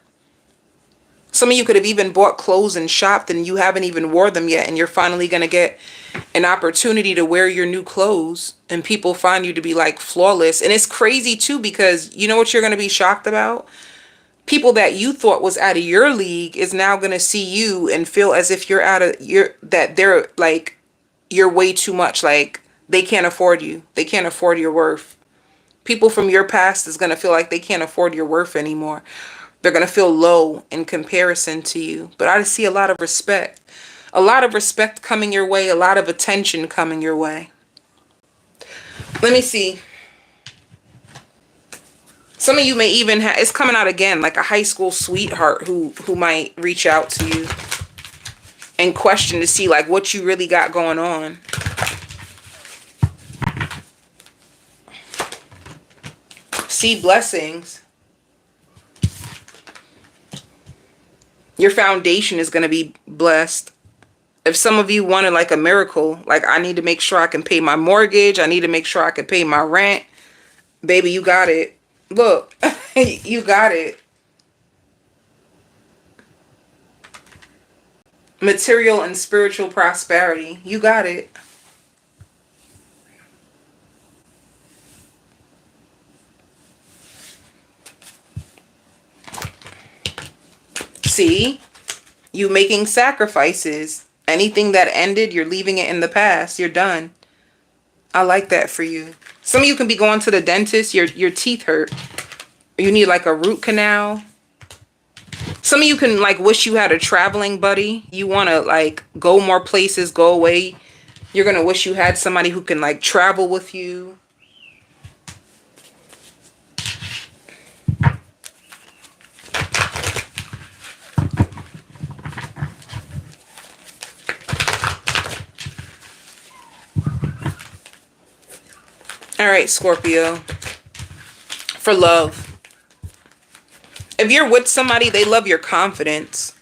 Some of you could have even bought clothes and shopped and you haven't even wore them yet. And you're finally going to get an opportunity to wear your new clothes. And people find you to be like flawless. And it's crazy too, because you know what you're going to be shocked about? People that you thought was out of your league is now going to see you and feel as if you're that they're like, you're way too much. Like, they can't afford you. They can't afford your worth. People from your past is going to feel like they can't afford your worth anymore. They're going to feel low in comparison to you. But I see a lot of respect. A lot of respect coming your way. A lot of attention coming your way. Let me see. Some of you may even have, it's coming out again, like a high school sweetheart who might reach out to you and question to see like what you really got going on. See, blessings. Your foundation is going to be blessed. If some of you wanted like a miracle, like I need to make sure I can pay my mortgage, I need to make sure I can pay my rent, baby, you got it. Look, you got it. Material and spiritual prosperity, you got it. See, you making sacrifices. Anything that ended, you're leaving it in the past. You're done. I like that for you. Some of you can be going to the dentist. Your teeth hurt. You need like a root canal. Some of you can like wish you had a traveling buddy. You want to like go more places, go away. You're going to wish you had somebody who can like travel with you. All right, Scorpio. For love. If you're with somebody, they love your confidence.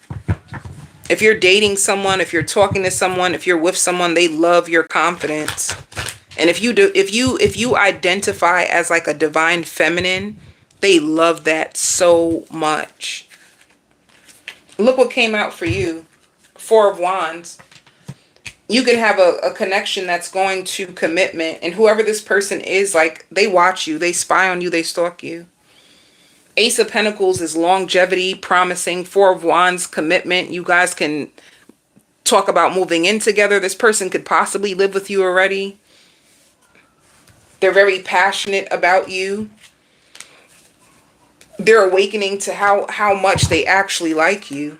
If you're dating someone, if you're talking to someone, if you're with someone, they love your confidence. And if you identify as like a divine feminine, they love that so much. Look what came out for you. Four of Wands. You could have a connection that's going to commitment, and whoever this person is, like, they watch you, they spy on you, they stalk you. Ace of Pentacles is longevity, promising. Four of Wands, commitment. You guys can talk about moving in together. This person could possibly live with you already. They're very passionate about you. They're awakening to how much they actually like you.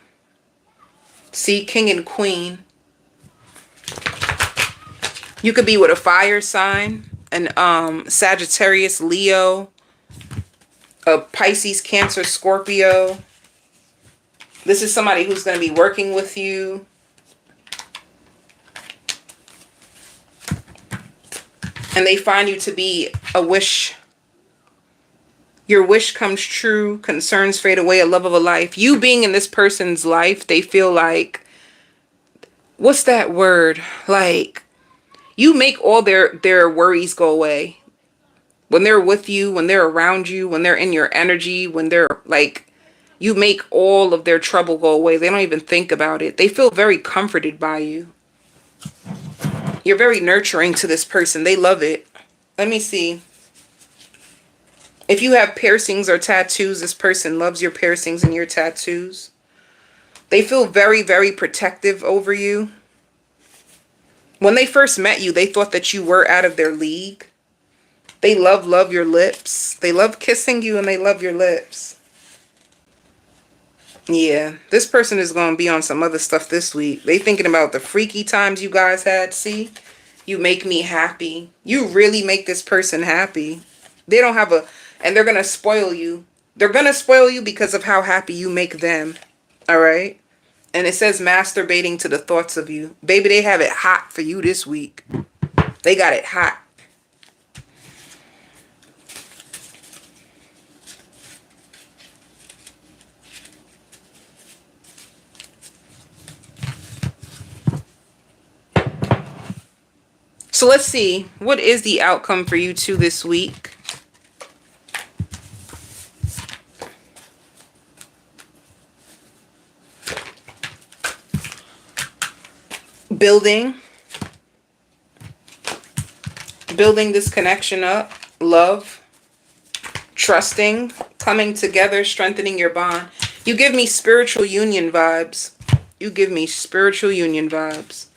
See, King and Queen. You could be with a fire sign, an Sagittarius, Leo, a Pisces, Cancer, Scorpio. This is somebody who's going to be working with you. And they find you to be a wish. Your wish comes true, concerns fade away, a love of a life. You being in this person's life, they feel like, what's that word? Like, you make all their worries go away. When they're with you, when they're around you, when they're in your energy, when they're like, you make all of their trouble go away. They don't even think about it. They feel very comforted by you. You're very nurturing to this person. They love it. Let me see. If you have piercings or tattoos, this person loves your piercings and your tattoos. They feel very, very protective over you. When they first met you, they thought that you were out of their league. They love your lips. They love kissing you and they love your lips. Yeah, this person is going to be on some other stuff this week. They thinking about the freaky times you guys had. See, you make me happy. You really make this person happy. They don't have and they're going to spoil you. They're going to spoil you because of how happy you make them. All right. And it says masturbating to the thoughts of you. Baby, they have it hot for you this week. They got it hot. So let's see. What is the outcome for you two this week? Building this connection up, love, trusting, coming together, strengthening your bond. You give me spiritual union vibes. You give me spiritual union vibes.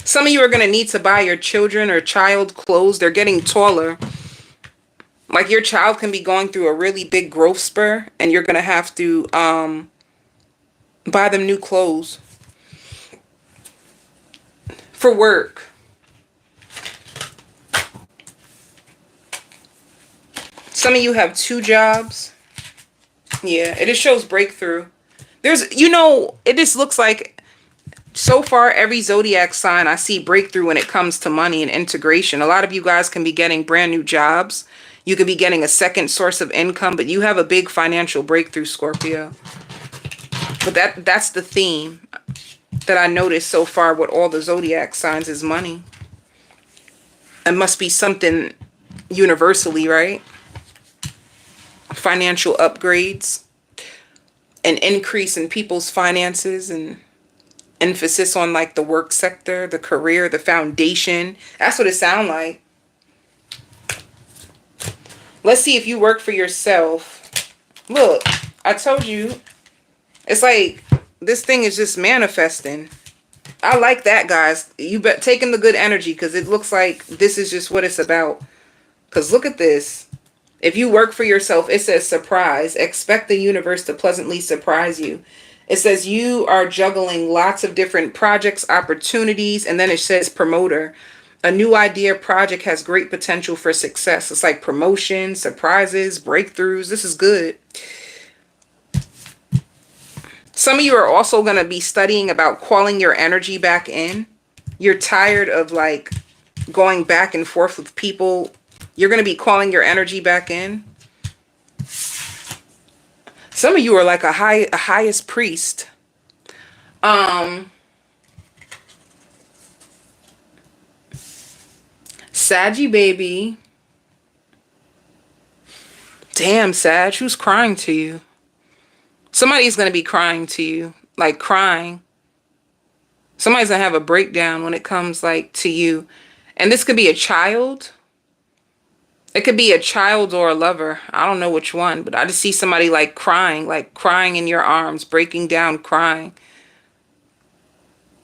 Some of you are going to need to buy your children or child clothes. They're getting taller. Like your child can be going through a really big growth spur and you're going to have to buy them new clothes. For work. Some of you have 2 jobs. Yeah, it just shows breakthrough. It just looks like so far every zodiac sign I see breakthrough when it comes to money and integration. A lot of you guys can be getting brand new jobs. You could be getting a second source of income, but you have a big financial breakthrough, Scorpio. But that's the theme that I noticed so far with all the zodiac signs is money. It must be something universally, right? Financial upgrades, an increase in people's finances, and emphasis on like the work sector, the career, the foundation. That's what it sounds like. Let's see if you work for yourself. Look, I told you. It's like this thing is just manifesting. I like that, guys. You bet taking the good energy, because it looks like this is just what it's about. Because look at this. If you work for yourself, it says surprise. Expect the universe to pleasantly surprise you. It says you are juggling lots of different projects, opportunities, and then it says promoter. A new idea project has great potential for success. It's like promotion, surprises, breakthroughs. This is good. Some of you are also going to be studying about calling your energy back in. You're tired of like going back and forth with people. You're going to be calling your energy back in. Some of you are like a highest priest. Saggy baby. Damn, Sag, who's crying to you? Somebody's going to be crying to you, like crying. Somebody's going to have a breakdown when it comes like to you. And this could be a child. It could be a child or a lover. I don't know which one, but I just see somebody like crying in your arms, breaking down, crying.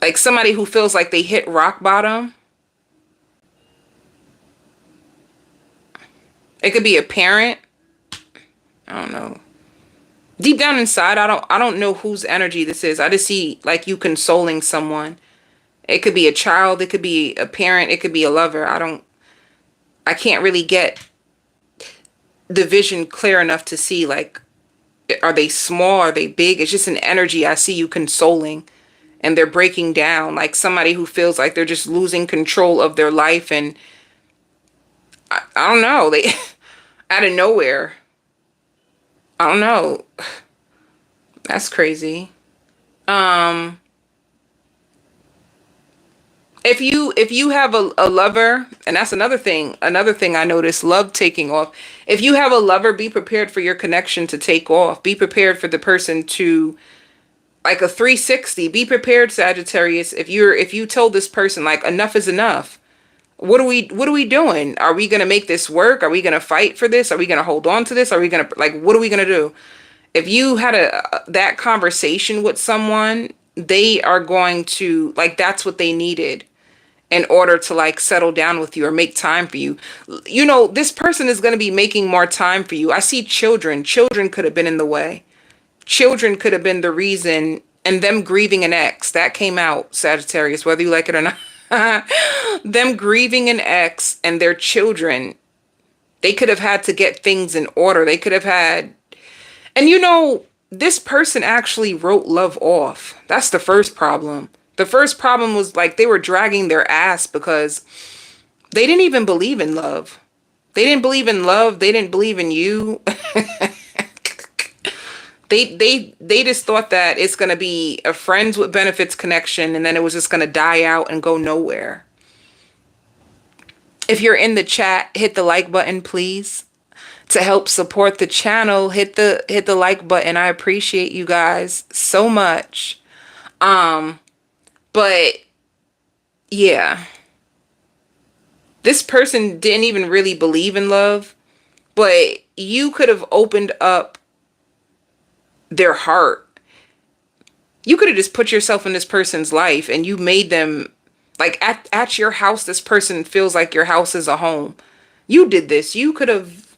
Like somebody who feels like they hit rock bottom. It could be a parent. I don't know. Deep down inside, I don't know whose energy this is. I just see like you consoling someone. It could be a child, it could be a parent, it could be a lover. I can't really get the vision clear enough to see like, are they small, are they big? It's just an energy. I see you consoling and they're breaking down, like somebody who feels like they're just losing control of their life. And I don't know, they out of nowhere. I don't know. That's crazy. If you have a lover, and that's another thing I noticed, love taking off. If you have a lover, be prepared for your connection to take off. Be prepared for the person to, like a 360. Be prepared, Sagittarius. If you told this person like enough is enough. What are we doing? Are we going to make this work? Are we going to fight for this? Are we going to hold on to this? Are we going to, like, what are we going to do? If you had that conversation with someone, they are going to, like, that's what they needed in order to, like, settle down with you or make time for you. You know, this person is going to be making more time for you. I see children. Children could have been in the way. Children could have been the reason, and them grieving an ex. That came out, Sagittarius, whether you like it or not. Them grieving an ex and their children, they could have had to get things in order. They could have had, and you know, this person actually wrote love off. That's the first problem. The first problem was like they were dragging their ass because they didn't even believe in love. They didn't believe in love. They didn't believe in you. They just thought that it's going to be a friends with benefits connection, and then it was just going to die out and go nowhere. If you're in the chat, hit the like button, please. To help support the channel, hit the like button. I appreciate you guys so much. But yeah. This person didn't even really believe in love, but you could have opened up their heart. You could have just put yourself in this person's life and you made them, like, at your house, this person feels like your house is a home. You did this. You could have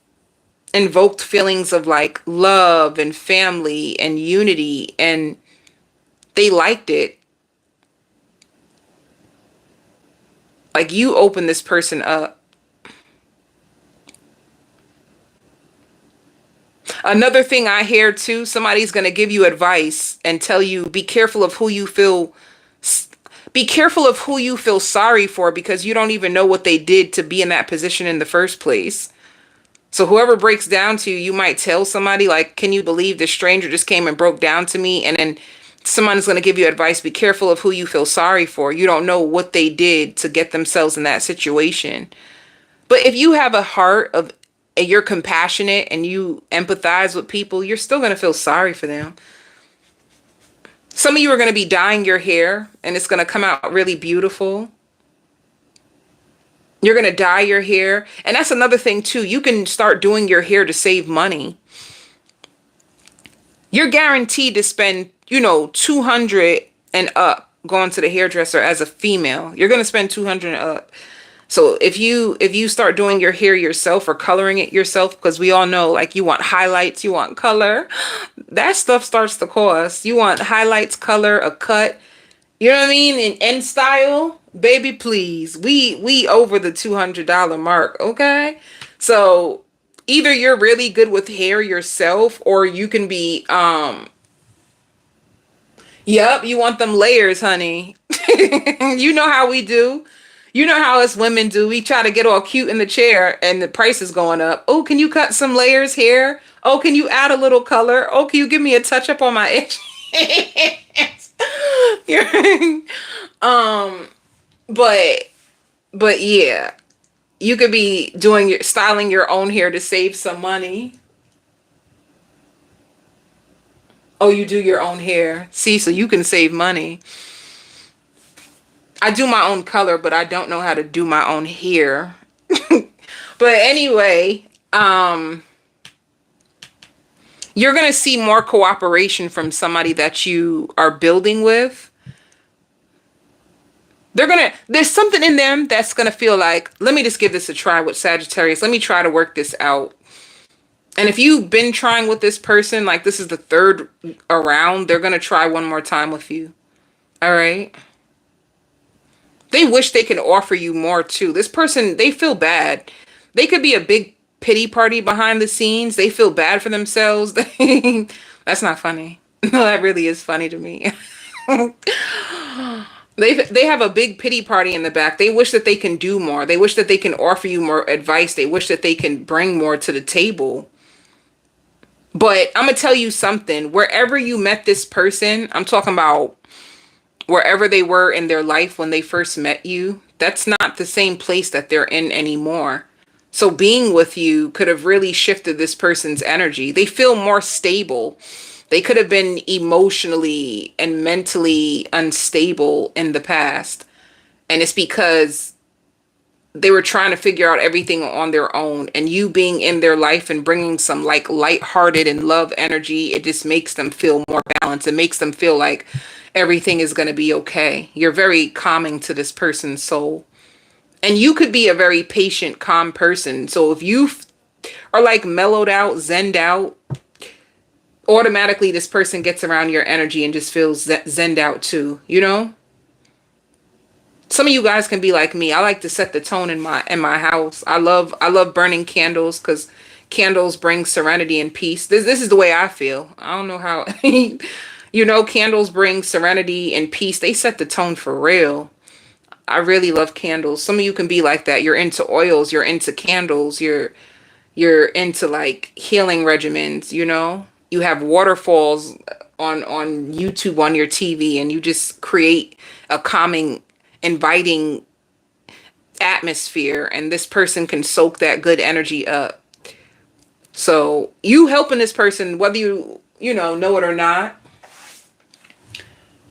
invoked feelings of like love and family and unity, and they liked it. Like, you opened this person up. Another thing I hear too, somebody's going to give you advice and tell you, be careful of who you feel sorry for, because you don't even know what they did to be in that position in the first place. So whoever breaks down to you, you might tell somebody like, can you believe this stranger just came and broke down to me? And then someone's going to give you advice. Be careful of who you feel sorry for. You don't know what they did to get themselves in that situation. But if you have a heart of, and you're compassionate and you empathize with people, you're still going to feel sorry for them. Some of you are going to be dyeing your hair and it's going to come out really beautiful. You're going to dye your hair. And that's another thing too. You can start doing your hair to save money. You're guaranteed to spend, 200 and up going to the hairdresser as a female. You're going to spend 200 and up. So if you start doing your hair yourself or coloring it yourself, because we all know, like, you want highlights, you want color, that stuff starts to cost. You want highlights, color, a cut, you know what I mean? And style, baby, please. We over the $200 mark, okay? So either you're really good with hair yourself, or you can be yep, you want them layers, honey. You know how we do. You know how us women do. We try to get all cute in the chair and the price is going up. Oh, can you cut some layers here? Oh, can you add a little color? Oh, can you give me a touch up on my edge? You're- um, but yeah, you could be doing your styling your own hair to save some money. Oh, you do your own hair. See, so you can save money. I do my own color, but I don't know how to do my own hair. But anyway, you're going to see more cooperation from somebody that you are building with. There's something in them that's going to feel like, let me just give this a try with Sagittarius. Let me try to work this out. And if you've been trying with this person, like this is the third around, they're going to try one more time with you. All right. They wish they can offer you more too. This person, they feel bad. They could be a big pity party behind the scenes. They feel bad for themselves. That's not funny. No, that really is funny to me. They have a big pity party in the back. They wish that they can do more. They wish that they can offer you more advice. They wish that they can bring more to the table. But I'm going to tell you something. Wherever you met this person, I'm talking about wherever they were in their life when they first met you, that's not the same place that they're in anymore. So being with you could have really shifted this person's energy. They feel more stable. They could have been emotionally and mentally unstable in the past. And it's because they were trying to figure out everything on their own, and you being in their life and bringing some like lighthearted and love energy, it just makes them feel more balanced. It makes them feel like everything is going to be okay. You're very calming to this person's soul. And you could be a very patient, calm person. So if you are like mellowed out, zenned out, automatically this person gets around your energy and just feels zenned out too, you know? Some of you guys can be like me. I like to set the tone in my house. I love burning candles because candles bring serenity and peace. This is the way I feel. I don't know how candles bring serenity and peace. They set the tone for real. I really love candles. Some of you can be like that. You're into oils, you're into candles, you're into like healing regimens, you know? You have waterfalls on YouTube on your TV, and you just create a calming, inviting atmosphere, and this person can soak that good energy up. So you helping this person, whether you know it or not.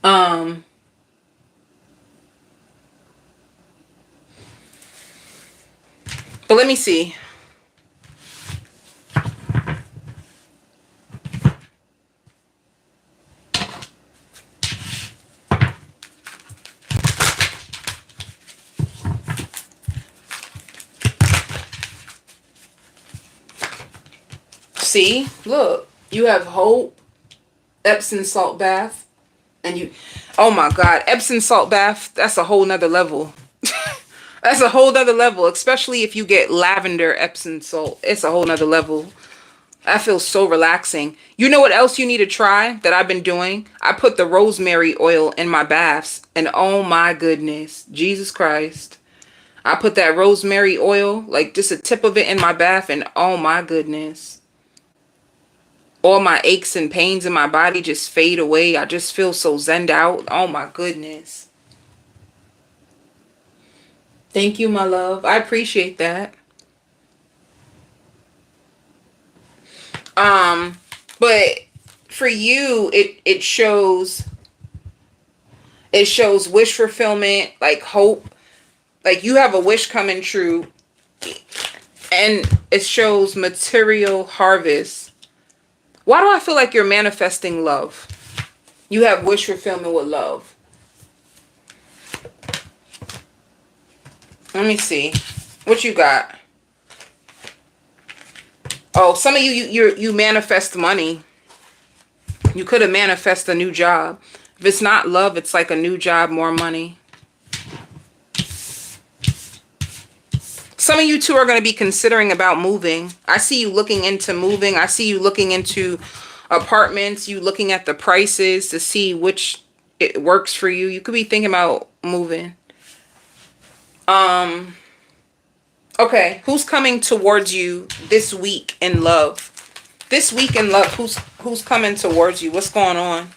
But let me see. See, look, you have hope, Epsom salt bath, and oh my God, Epsom salt bath, that's a whole nother level. That's a whole nother level, especially if you get lavender Epsom salt. It's a whole nother level. That feels so relaxing. You know what else you need to try that I've been doing? I put the rosemary oil in my baths, and oh my goodness, Jesus Christ. I put that rosemary oil, like just a tip of it in my bath, and oh my goodness. All my aches and pains in my body just fade away. I just feel so zenned out. Oh my goodness. Thank you, my love. I appreciate that. But for you, it shows wish fulfillment, like hope. Like you have a wish coming true. And it shows material harvest. Why do I feel like you're manifesting love? You have wish fulfillment with love. Let me see. What you got? Oh, some of you manifest money. You could have manifested a new job. If it's not love, it's like a new job, more money. Some of you two are going to be considering about moving. I see you looking into moving. I see you looking into apartments. You looking at the prices to see which it works for you. You could be thinking about moving. Okay, who's coming towards you this week in love? This week in love, who's coming towards you? What's going on?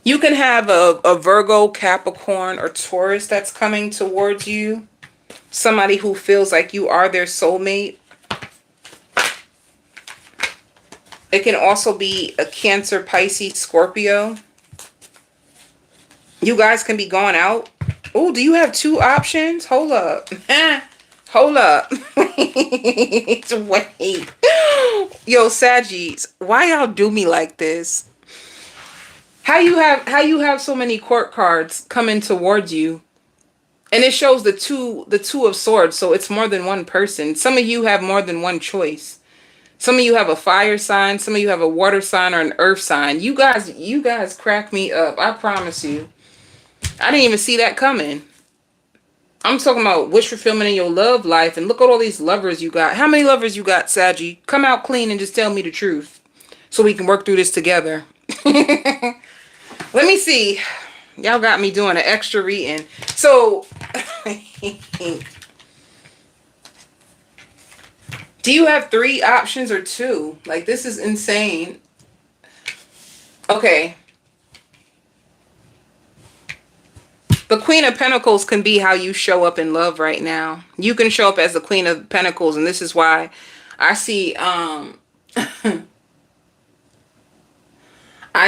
You can have a Virgo, Capricorn, or Taurus that's coming towards you. Somebody who feels like you are their soulmate. It can also be a Cancer, Pisces, Scorpio. You guys can be going out. Oh, do you have two options? Hold up. Hold up. Wait. Yo, Saggies, why y'all do me like this? How you have so many court cards coming towards you? And it shows the two of swords, so it's more than one person. Some of you have more than one choice. Some of you have a fire sign, some of you have a water sign or an earth sign. You guys crack me up. I promise you. I didn't even see that coming. I'm talking about wish fulfillment in your love life, and look at all these lovers you got. How many lovers you got, Saggy? Come out clean and just tell me the truth so we can work through this together. Let me see. Y'all got me doing an extra reading. So, do you have 3 options or 2? Like, this is insane. Okay. The Queen of Pentacles can be how you show up in love right now. You can show up as the Queen of Pentacles, and this is why I see, I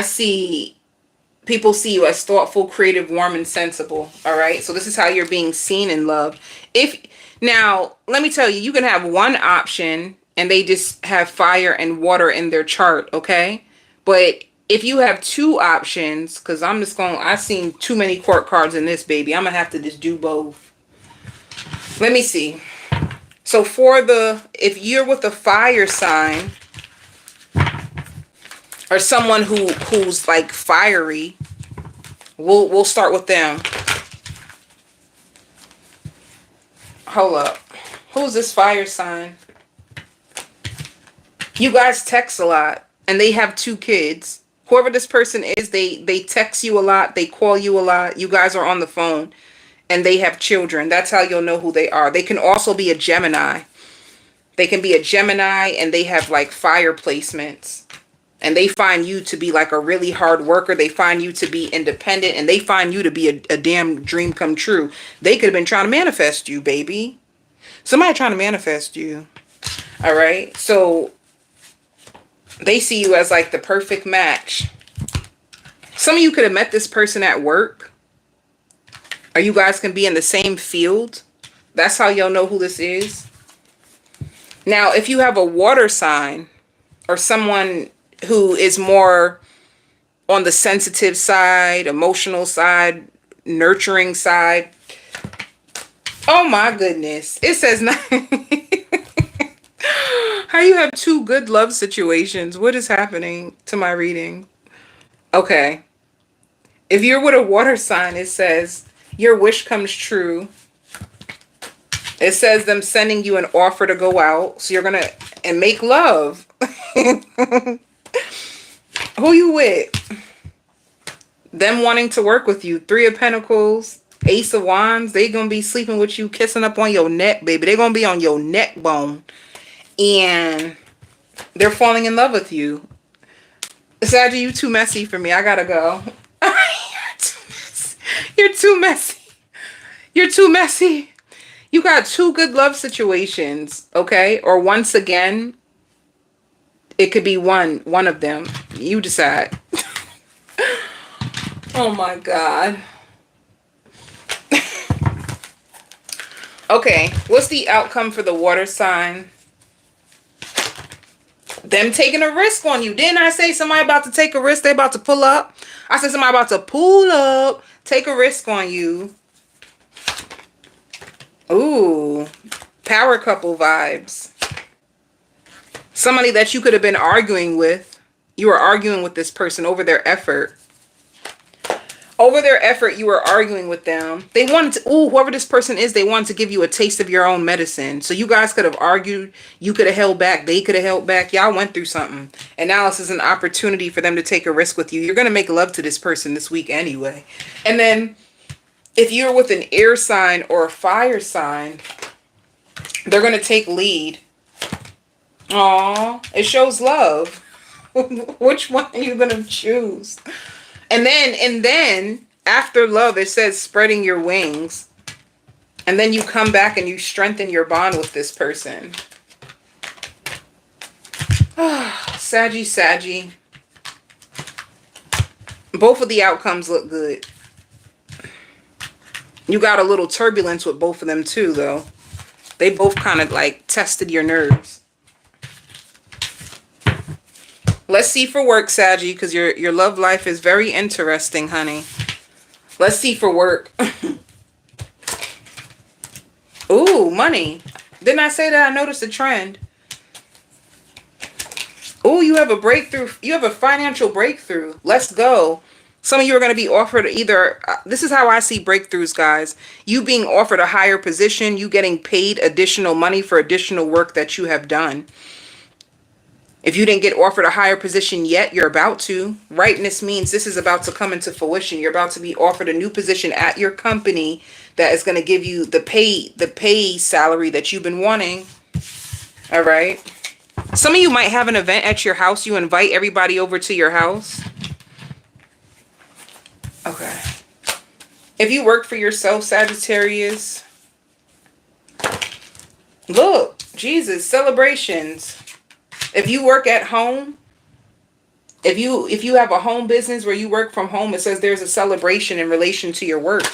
see people see you as thoughtful, creative, warm, and sensible. All right. So this is how you're being seen in love. Now, let me tell you, you can have one option and they just have fire and water in their chart. Okay. But if you have 2 options, because I've seen too many court cards in this, baby. I'm going to have to just do both. Let me see. So if you're with a fire sign, or someone who's like fiery, we'll start with them. Hold up. Who's this fire sign? You guys text a lot, and they have 2 kids. Whoever this person is, they text you a lot, they call you a lot. You guys are on the phone, and they have children. That's how you'll know who they are. They can also be a Gemini. They can be a Gemini, and they have like fire placements. And they find you to be like a really hard worker. They find you to be independent. And they find you to be a damn dream come true. They could have been trying to manifest you, baby. Somebody trying to manifest you. All right. So they see you as like the perfect match. Some of you could have met this person at work. Or you guys can be in the same field. That's how you'll know who this is. Now, if you have a water sign or someone who is more on the sensitive side, emotional side, nurturing side. Oh my goodness. It says how you have 2 good love situations. What is happening to my reading? Okay. If you're with a water sign, it says your wish comes true. It says them sending you an offer to go out. So you're going to and make love. Who you with? Them wanting to work with you. 3 of Pentacles, Ace of Wands. They gonna be sleeping with you, kissing up on your neck, baby. They gonna be on your neck bone. And they're falling in love with you. Saggy, you too messy for me. I gotta go. You're too messy. You're too messy. You got 2 good love situations, okay? Or once again, it could be one of them. You decide. Oh my God. Okay, what's the outcome for the water sign? Them taking a risk on you. Didn't I say somebody about to take a risk? They about to pull up. I said somebody about to pull up, take a risk on you. Ooh, power couple vibes. Somebody that you could have been arguing with. You were arguing with this person over their effort. Over their effort, you were arguing with them. They wanted to, ooh, whoever this person is, they wanted to give you a taste of your own medicine. So you guys could have argued. You could have held back. They could have held back. Y'all went through something. And now this is an opportunity for them to take a risk with you. You're going to make love to this person this week anyway. And then if you're with an air sign or a fire sign, they're going to take lead. Aw, it shows love. Which one are you going to choose? And then after love, it says spreading your wings. And then you come back and you strengthen your bond with this person. Saggy. Both of the outcomes look good. You got a little turbulence with both of them too, though. They both kind of like tested your nerves. Let's see for work, Saggy, because your love life is very interesting, honey. Let's see for work. Ooh, money. Didn't I say that I noticed a trend? Ooh, you have a breakthrough. You have a financial breakthrough. Let's go. Some of you are going to be offered either, this is how I see breakthroughs, guys. You being offered a higher position, you getting paid additional money for additional work that you have done. If you didn't get offered a higher position yet, you're about to. Rightness means this is about to come into fruition. You're about to be offered a new position at your company that is going to give you the pay salary that you've been wanting. All right. Some of you might have an event at your house. You invite everybody over to your house. Okay. If you work for yourself, Sagittarius, look, Jesus, celebrations. If you work at home, if you have a home business where you work from home, it says there's a celebration in relation to your work.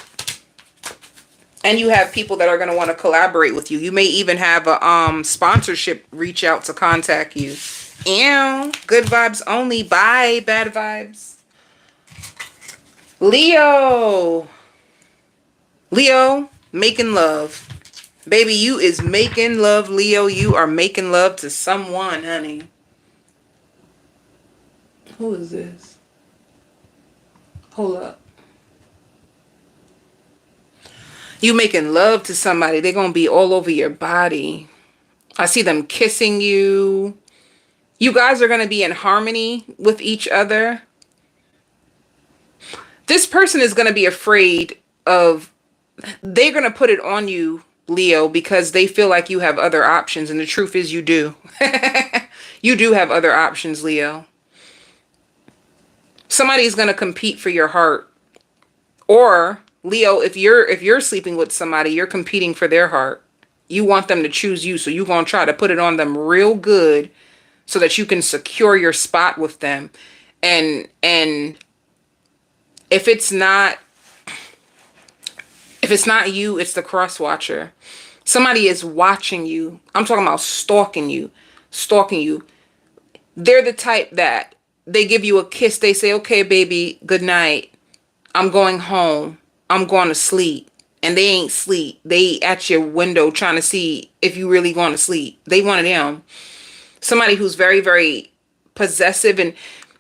And you have people that are going to want to collaborate with you. You may even have a sponsorship reach out to contact you. Ew, good vibes only. Bye, bad vibes. Leo, making love. Baby, you is making love, Leo. You are making love to someone, honey. Who is this? Hold up. You making love to somebody. They're going to be all over your body. I see them kissing you. You guys are going to be in harmony with each other. This person is going to be afraid of, they're going to put it on you, Leo, because they feel like you have other options. And the truth is you do. You do have other options, Leo. Somebody's going to compete for your heart. Or Leo, if you're sleeping with somebody, you're competing for their heart. You want them to choose you. So you're going to try to put it on them real good so that you can secure your spot with them. And if it's not you, it's the cross watcher. Somebody is watching you. I'm talking about stalking you. They're the type that they give you a kiss. They say, okay, baby, good night. I'm going home. I'm going to sleep. And they ain't sleep. They at your window trying to see if you really going to sleep. They one of them. Somebody who's very, very possessive, and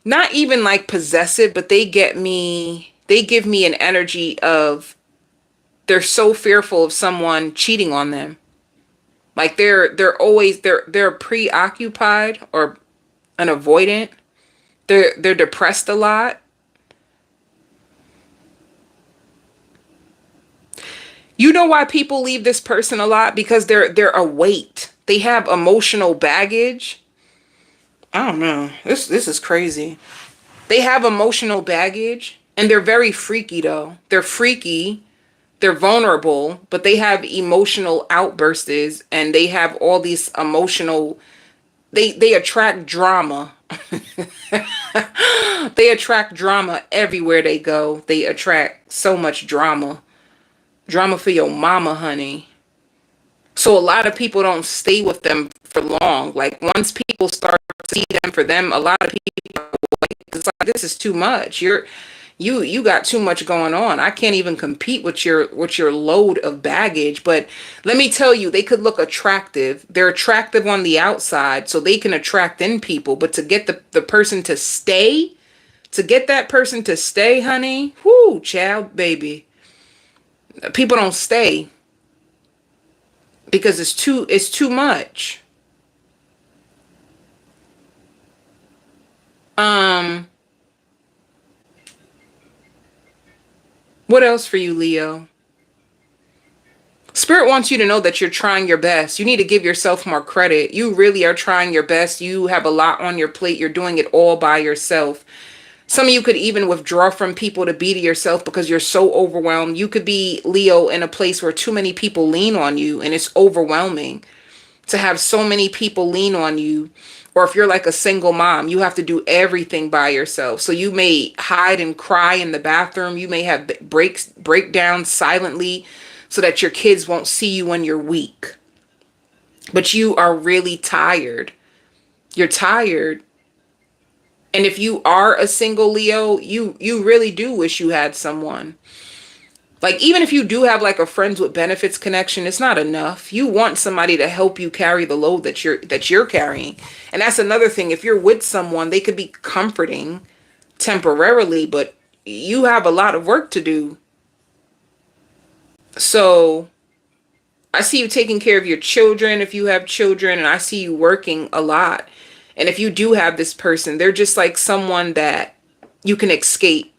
not even like possessive, but they give me an energy of, they're so fearful of someone cheating on them. Like they're always preoccupied or an avoidant. They're depressed a lot. You know why people leave this person a lot? Because they're a weight. They have emotional baggage. I don't know. This is crazy. They have emotional baggage, and they're very freaky though. They're freaky. They're vulnerable, but they have emotional outbursts, and they have all these emotional, they attract drama. They attract drama everywhere they go. They attract so much drama. Drama for your mama, honey. So a lot of people don't stay with them for long. Like once people start to see them for them, a lot of people are like, it's like this is too much. You got too much going on. I can't even compete with your load of baggage. But let me tell you, they could look attractive. They're attractive on the outside, so they can attract in people. But to get the person to stay, to get that person to stay, honey, whoo, child, baby. People don't stay because it's too much. What else for you, Leo? Spirit wants you to know that you're trying your best. You need to give yourself more credit. You really are trying your best. You have a lot on your plate. You're doing it all by yourself. Some of you could even withdraw from people to be to yourself because you're so overwhelmed. You could be, Leo, in a place where too many people lean on you and it's overwhelming to have so many people lean on you. Or if you're like a single mom, you have to do everything by yourself. So you may hide and cry in the bathroom. You may have breakdowns silently so that your kids won't see you when you're weak. But you are really tired. You're tired. And if you are a single Leo, you really do wish you had someone. Like, even if you do have like a friends with benefits connection, it's not enough. You want somebody to help you carry the load that you're carrying. And that's another thing. If you're with someone, they could be comforting temporarily, but you have a lot of work to do. So I see you taking care of your children if you have children, and I see you working a lot. And if you do have this person, they're just like someone that you can escape.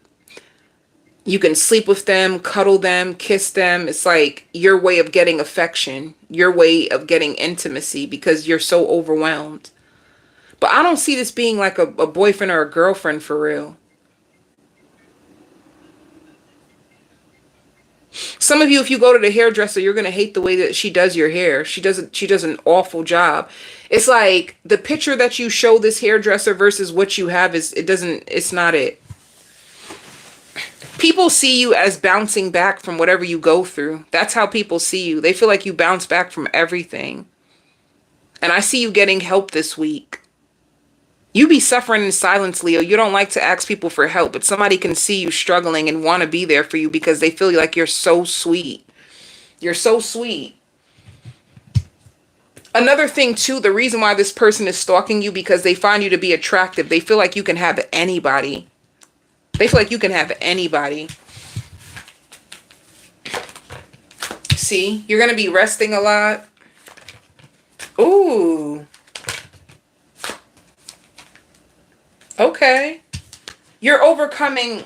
You can sleep with them, cuddle them, kiss them. It's like your way of getting affection, your way of getting intimacy because you're so overwhelmed. But I don't see this being like a boyfriend or a girlfriend for real. Some of you, if you go to the hairdresser, you're going to hate the way that she does your hair. She does an awful job. It's like the picture that you show this hairdresser versus what you have it's not it. People see you as bouncing back from whatever you go through. That's how people see you. They feel like you bounce back from everything. And I see you getting help this week. You be suffering in silence, Leo. You don't like to ask people for help, but somebody can see you struggling and want to be there for you because they feel like you're so sweet. You're so sweet. Another thing too, the reason why this person is stalking you because they find you to be attractive. They feel like you can have anybody. They feel like you can have anybody. See, you're going to be resting a lot. Ooh. Okay. You're overcoming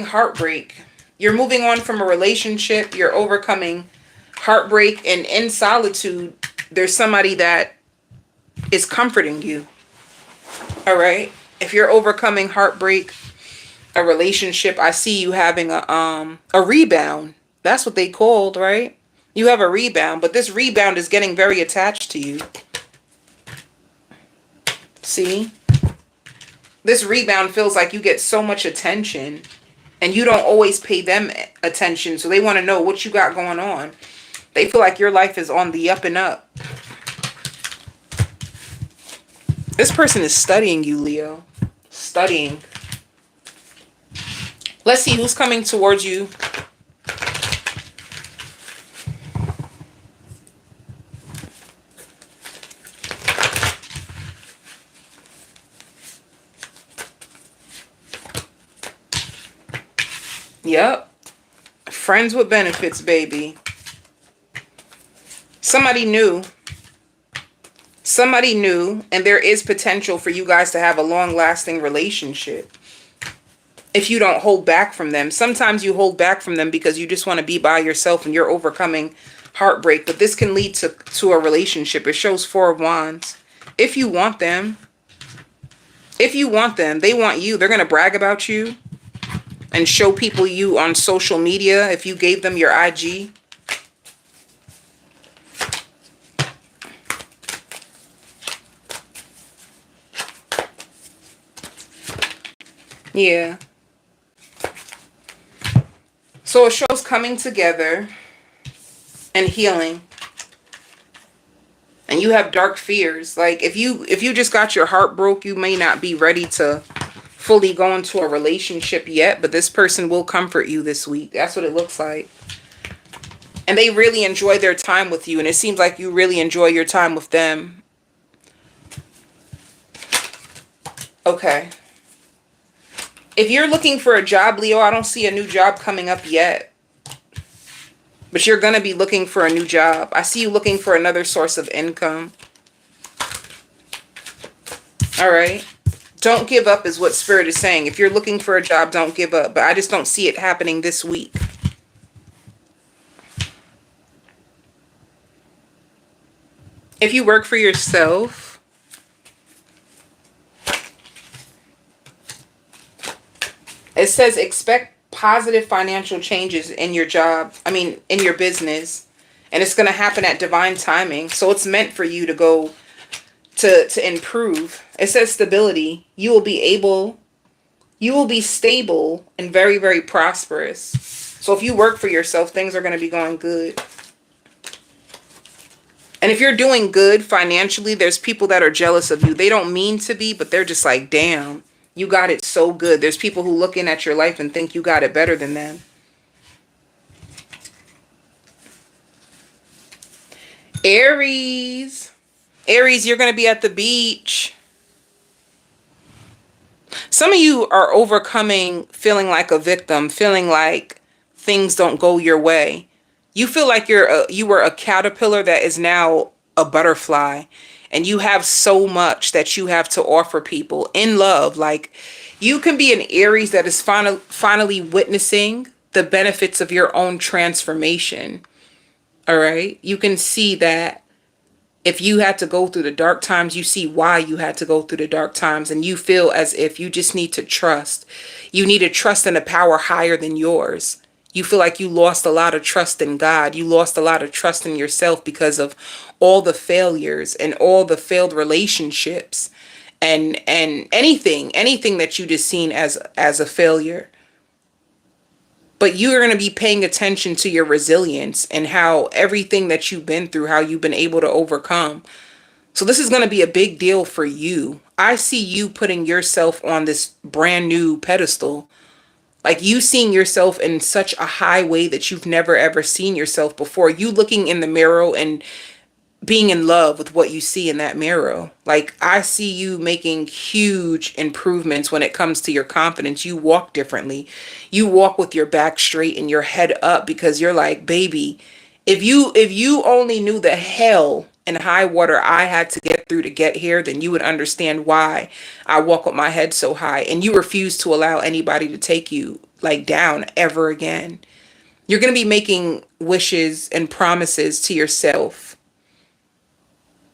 heartbreak. You're moving on from a relationship. You're overcoming heartbreak, and in solitude, there's somebody that is comforting you. All right. If you're overcoming heartbreak, a relationship, I see you having a rebound. That's what they called, right? You have a rebound, but this rebound is getting very attached to you. See? This rebound feels like you get so much attention and you don't always pay them attention. So they want to know what you got going on. They feel like your life is on the up and up. This person is studying you, Leo. Studying. Let's see who's coming towards you. Yep. Friends with benefits, baby. Somebody new. Somebody new, and there is potential for you guys to have a long-lasting relationship. If you don't hold back from them. Sometimes you hold back from them because you just want to be by yourself and you're overcoming heartbreak. But this can lead to a relationship. It shows 4 of Wands. If you want them. If you want them. They want you. They're going to brag about you and show people you on social media if you gave them your IG. Yeah. So it shows coming together and healing. And you have dark fears. Like if you just got your heart broke, you may not be ready to fully go into a relationship yet, but this person will comfort you this week. That's what it looks like. And they really enjoy their time with you, and it seems like you really enjoy your time with them. Okay. If you're looking for a job, Leo, I don't see a new job coming up yet. But you're going to be looking for a new job. I see you looking for another source of income. All right. Don't give up is what Spirit is saying. If you're looking for a job, don't give up. But I just don't see it happening this week. If you work for yourself, it says expect positive financial changes in your job. In your business. And it's going to happen at divine timing. So it's meant for you to go to improve. It says stability. You will be stable and very, very prosperous. So if you work for yourself, things are going to be going good. And if you're doing good financially, there's people that are jealous of you. They don't mean to be, but they're just like, damn, you got it so good. There's people who look in at your life and think you got it better than them. Aries, you're going to be at the beach. Some of you are overcoming feeling like a victim, feeling like things don't go your way. You feel like you were a caterpillar that is now a butterfly, and you have so much that you have to offer people in love. Like you can be an Aries that is finally witnessing the benefits of your own transformation. All right. You can see that if you had to go through the dark times, you see why you had to go through the dark times, and you feel as if you just need to trust. You need to trust in a power higher than yours. You feel like you lost a lot of trust in God. You lost a lot of trust in yourself because of all the failures and all the failed relationships and anything that you just seen as a failure. But you're going to be paying attention to your resilience and how everything that you've been through, how you've been able to overcome. So this is going to be a big deal for you. I see you putting yourself on this brand new pedestal. Like you seeing yourself in such a high way that you've never ever seen yourself before. You looking in the mirror and being in love with what you see in that mirror. Like I see you making huge improvements when it comes to your confidence. You walk differently. You walk with your back straight and your head up because you're like, baby, if you only knew the hell and high water I had to get through to get here, then you would understand why I walk with my head so high. And you refuse to allow anybody to take you like down ever again. You're going to be making wishes and promises to yourself.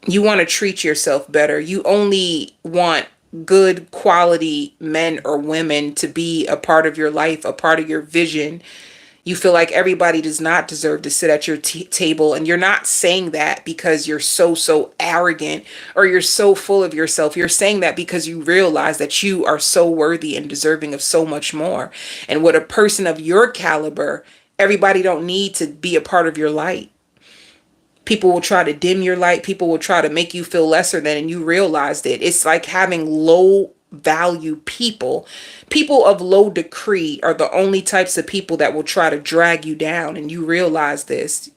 You want to treat yourself better. You only want good quality men or women to be a part of your life, a part of your vision. You feel like everybody does not deserve to sit at your table. And you're not saying that because you're so arrogant or you're so full of yourself. You're saying that because you realize that you are so worthy and deserving of so much more. And with a person of your caliber, everybody don't need to be a part of your light. People will try to dim your light. People will try to make you feel lesser than, and you realized it. It's like having low value people. People of low decree are the only types of people that will try to drag you down, and you realize this.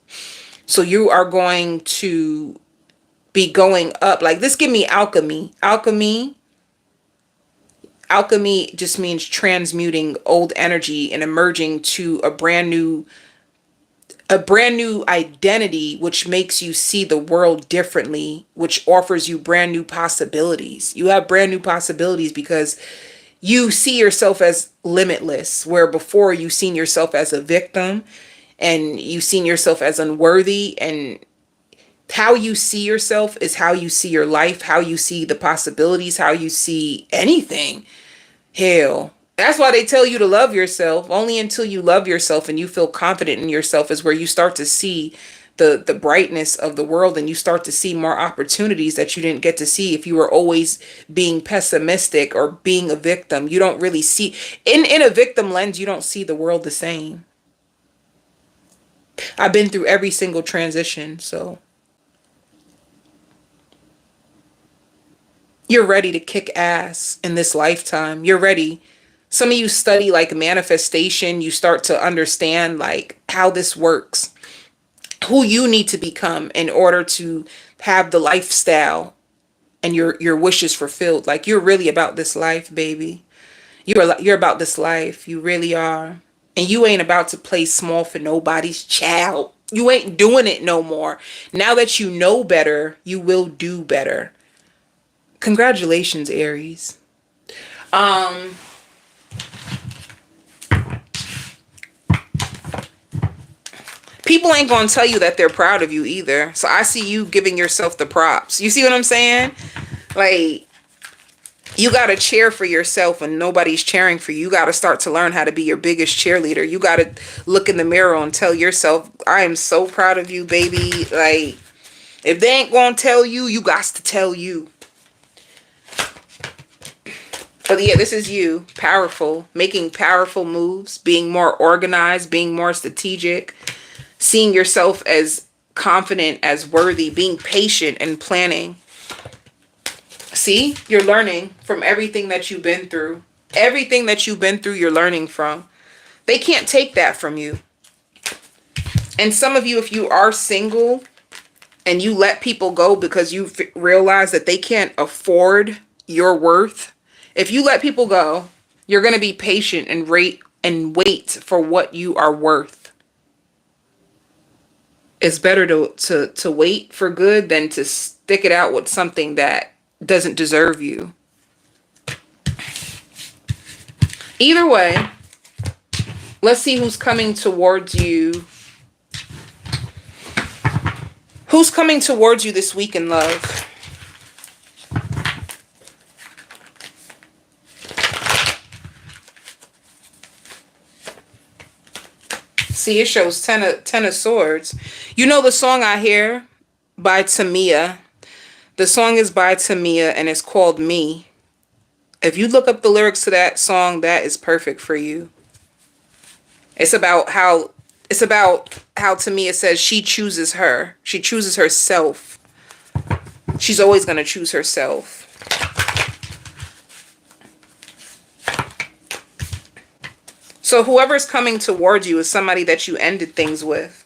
So you are going to be going up. Like this give me alchemy. Alchemy just means transmuting old energy and emerging to a brand new identity, which makes you see the world differently, which offers you brand new possibilities. You have brand new possibilities because you see yourself as limitless, where before you seen yourself as a victim and you seen yourself as unworthy. And how you see yourself is how you see your life, how you see the possibilities, how you see anything. Hell, that's why they tell you to love yourself. Only until you love yourself and you feel confident in yourself is where you start to see the brightness of the world, and you start to see more opportunities that you didn't get to see if you were always being pessimistic or being a victim. You don't really see in a victim lens. You don't see the world the same. I've been through every single transition, so You're ready to kick ass in this lifetime. You're ready. Some of you study like manifestation. You start to understand like how this works, who you need to become in order to have the lifestyle and your wishes fulfilled. Like you're really about this life, baby. You're about this life. You really are. And you ain't about to play small for nobody's child. You ain't doing it no more. Now that you know better, you will do better. Congratulations, Aries. People ain't gonna tell you that they're proud of you either. So I see you giving yourself the props. You see what I'm saying? Like, you gotta cheer for yourself when nobody's cheering for you. You gotta start to learn how to be your biggest cheerleader. You gotta look in the mirror and tell yourself, I am so proud of you, baby. Like, if they ain't gonna tell you, you got to tell you. But yeah, this is you, powerful, making powerful moves, being more organized, being more strategic, seeing yourself as confident, as worthy, being patient and planning. See, you're learning from everything that you've been through. Everything that you've been through, you're learning from. They can't take that from you. And some of you, if you are single and you let people go because you realize that they can't afford your worth, if you let people go, you're going to be patient and wait for what you are worth. It's better to wait for good than to stick it out with something that doesn't deserve you. Either way, let's see who's coming towards you. Who's coming towards you this week in love? See, it shows ten of Swords. You know the song I hear by Tamia? The song is by Tamia and it's called Me. If you look up the lyrics to that song, that is perfect for you. It's about how Tamia says she chooses her. She chooses herself. She's always going to choose herself. So whoever's coming towards you is somebody that you ended things with.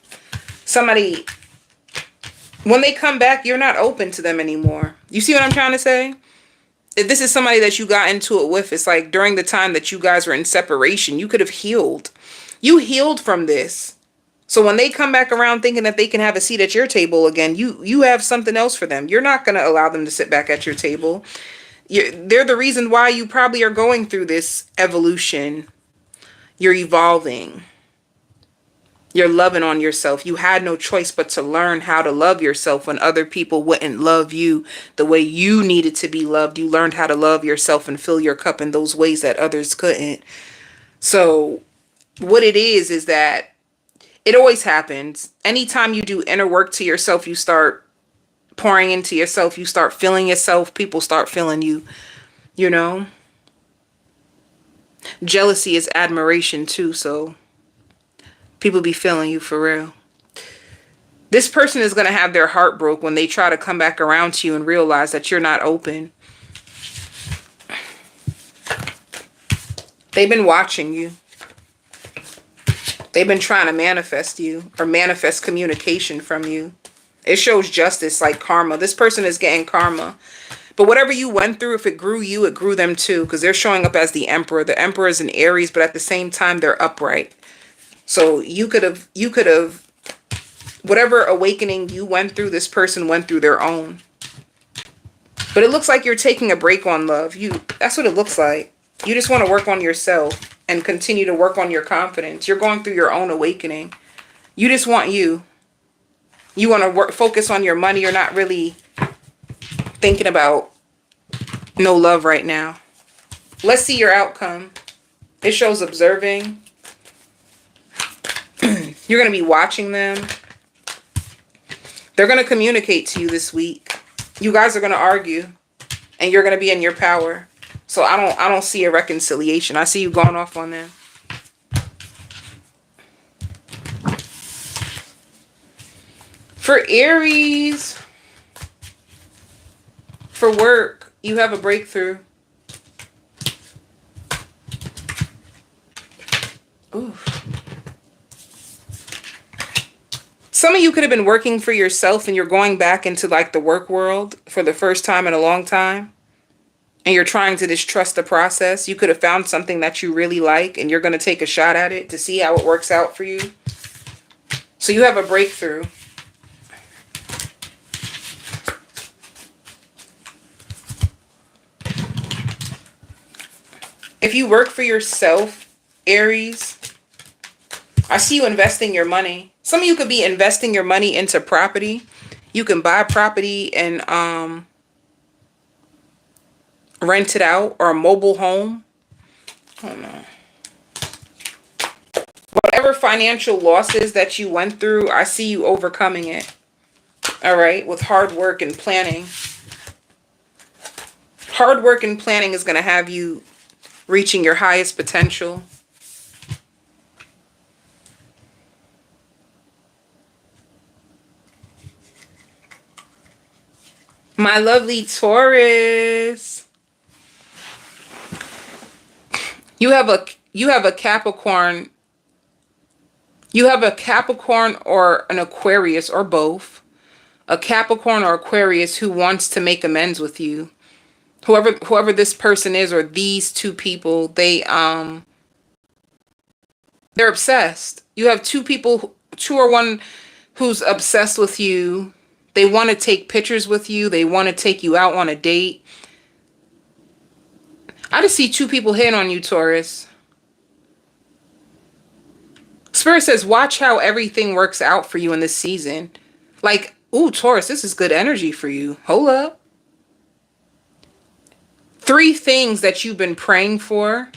Somebody, when they come back, you're not open to them anymore. You see what I'm trying to say? If this is somebody that you got into it with, it's like during the time that you guys were in separation, you could have healed. You healed from this. So when they come back around thinking that they can have a seat at your table again, you have something else for them. You're not going to allow them to sit back at your table. They're the reason why you probably are going through this evolution. You're evolving. You're loving on yourself. You had no choice but to learn how to love yourself when other people wouldn't love you the way you needed to be loved. You learned how to love yourself and fill your cup in those ways that others couldn't. So what it is that it always happens. Anytime you do inner work to yourself, you start pouring into yourself. You start feeling yourself. People start feeling you, you know. Jealousy is admiration too, so people be feeling you for real. This person is going to have their heart broke when they try to come back around to you and realize that you're not open. They've been watching you. They've been trying to manifest you or manifest communication from you. It shows justice like karma. This person is getting karma. But whatever you went through, if it grew you, it grew them too. Because they're showing up as the Emperor. The Emperor is an Aries, but at the same time, they're upright. So you could have, whatever awakening you went through, this person went through their own. But it looks like you're taking a break on love. That's what it looks like. You just want to work on yourself and continue to work on your confidence. You're going through your own awakening. You just want you. You want to focus on your money. You're not really thinking about no love right now. Let's see your outcome. It shows observing. You're going to be watching them. They're going to communicate to you this week. You guys are going to argue and you're going to be in your power. So I don't see a reconciliation. I see you going off on them. For Aries, for work, You have a breakthrough. Ooh. Some of you could have been working for yourself and you're going back into like the work world for the first time in a long time. And you're trying to distrust the process. You could have found something that you really like and you're going to take a shot at it to see how it works out for you. So you have a breakthrough. If you work for yourself, Aries, I see you investing your money. Some of you could be investing your money into property. You can buy property and rent it out, or a mobile home. I don't know. Whatever financial losses that you went through, I see you overcoming it. All right, with hard work and planning. Hard work and planning is going to have you reaching your highest potential. My lovely Taurus. You have a Capricorn. You have a Capricorn or an Aquarius or both. A Capricorn or Aquarius who wants to make amends with you. Whoever this person is, or these two people, they're obsessed. You have two people, two or one who's obsessed with you. They want to take pictures with you. They want to take you out on a date. I just see two people hitting on you, Taurus. Spirit says, watch how everything works out for you in this season. Like, ooh, Taurus, this is good energy for you. Hold up. 3 things that you've been praying for.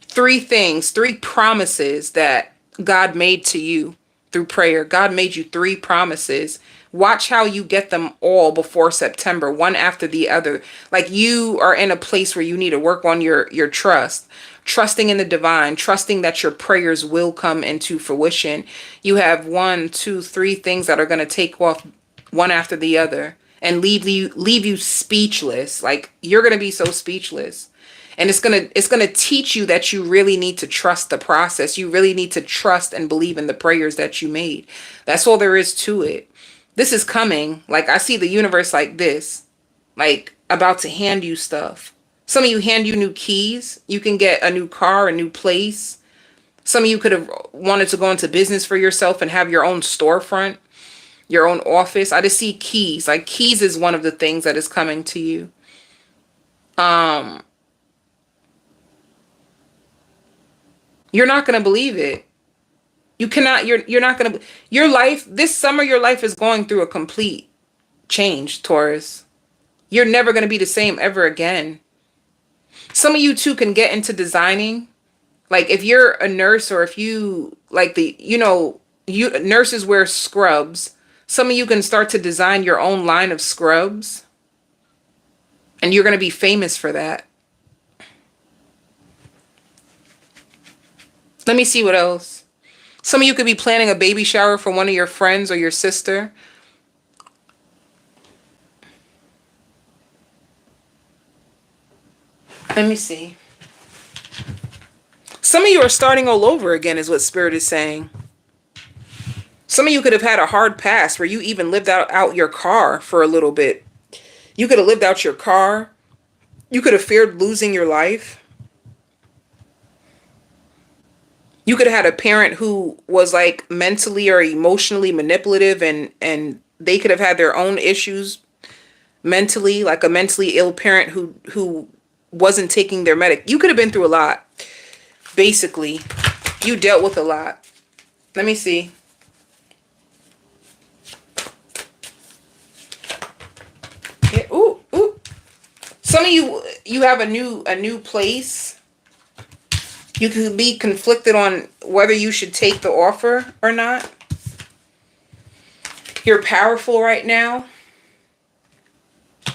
3 things, 3 promises that God made to you through prayer. God made you 3 promises. Watch how you get them all before September, one after the other. Like, you are in a place where you need to work on your trust. Trusting in the divine, trusting that your prayers will come into fruition. You have 1, 2, 3 things that are going to take off one after the other and leave you speechless. Like, you're going to be so speechless. And it's going to teach you that you really need to trust the process. You really need to trust and believe in the prayers that you made. That's all there is to it. This is coming. Like, I see the universe like this, like about to hand you stuff. Some of you hand you new keys. You can get a new car, a new place. Some of you could have wanted to go into business for yourself and have your own storefront, your own office. I just see keys. Like, keys is one of the things that is coming to you. You're not going to believe it. You cannot, you're not going to, your life, this summer, your life is going through a complete change, Taurus. You're never going to be the same ever again. Some of you too can get into designing. Like, if you're a nurse, or if you like nurses wear scrubs. Some of you can start to design your own line of scrubs. And you're going to be famous for that. Let me see what else. Some of you could be planning a baby shower for one of your friends or your sister. Let me see. Some of you are starting all over again, is what Spirit is saying. Some of you could have had a hard past where you even lived out your car for a little bit. You could have lived out your car. You could have feared losing your life. You could have had a parent who was like mentally or emotionally manipulative, and they could have had their own issues mentally, like a mentally ill parent who wasn't taking their medic. You could have been through a lot. Basically, you dealt with a lot. Let me see. Yeah, ooh. Some of you have a new place. You could be conflicted on whether you should take the offer or not. You're powerful right now.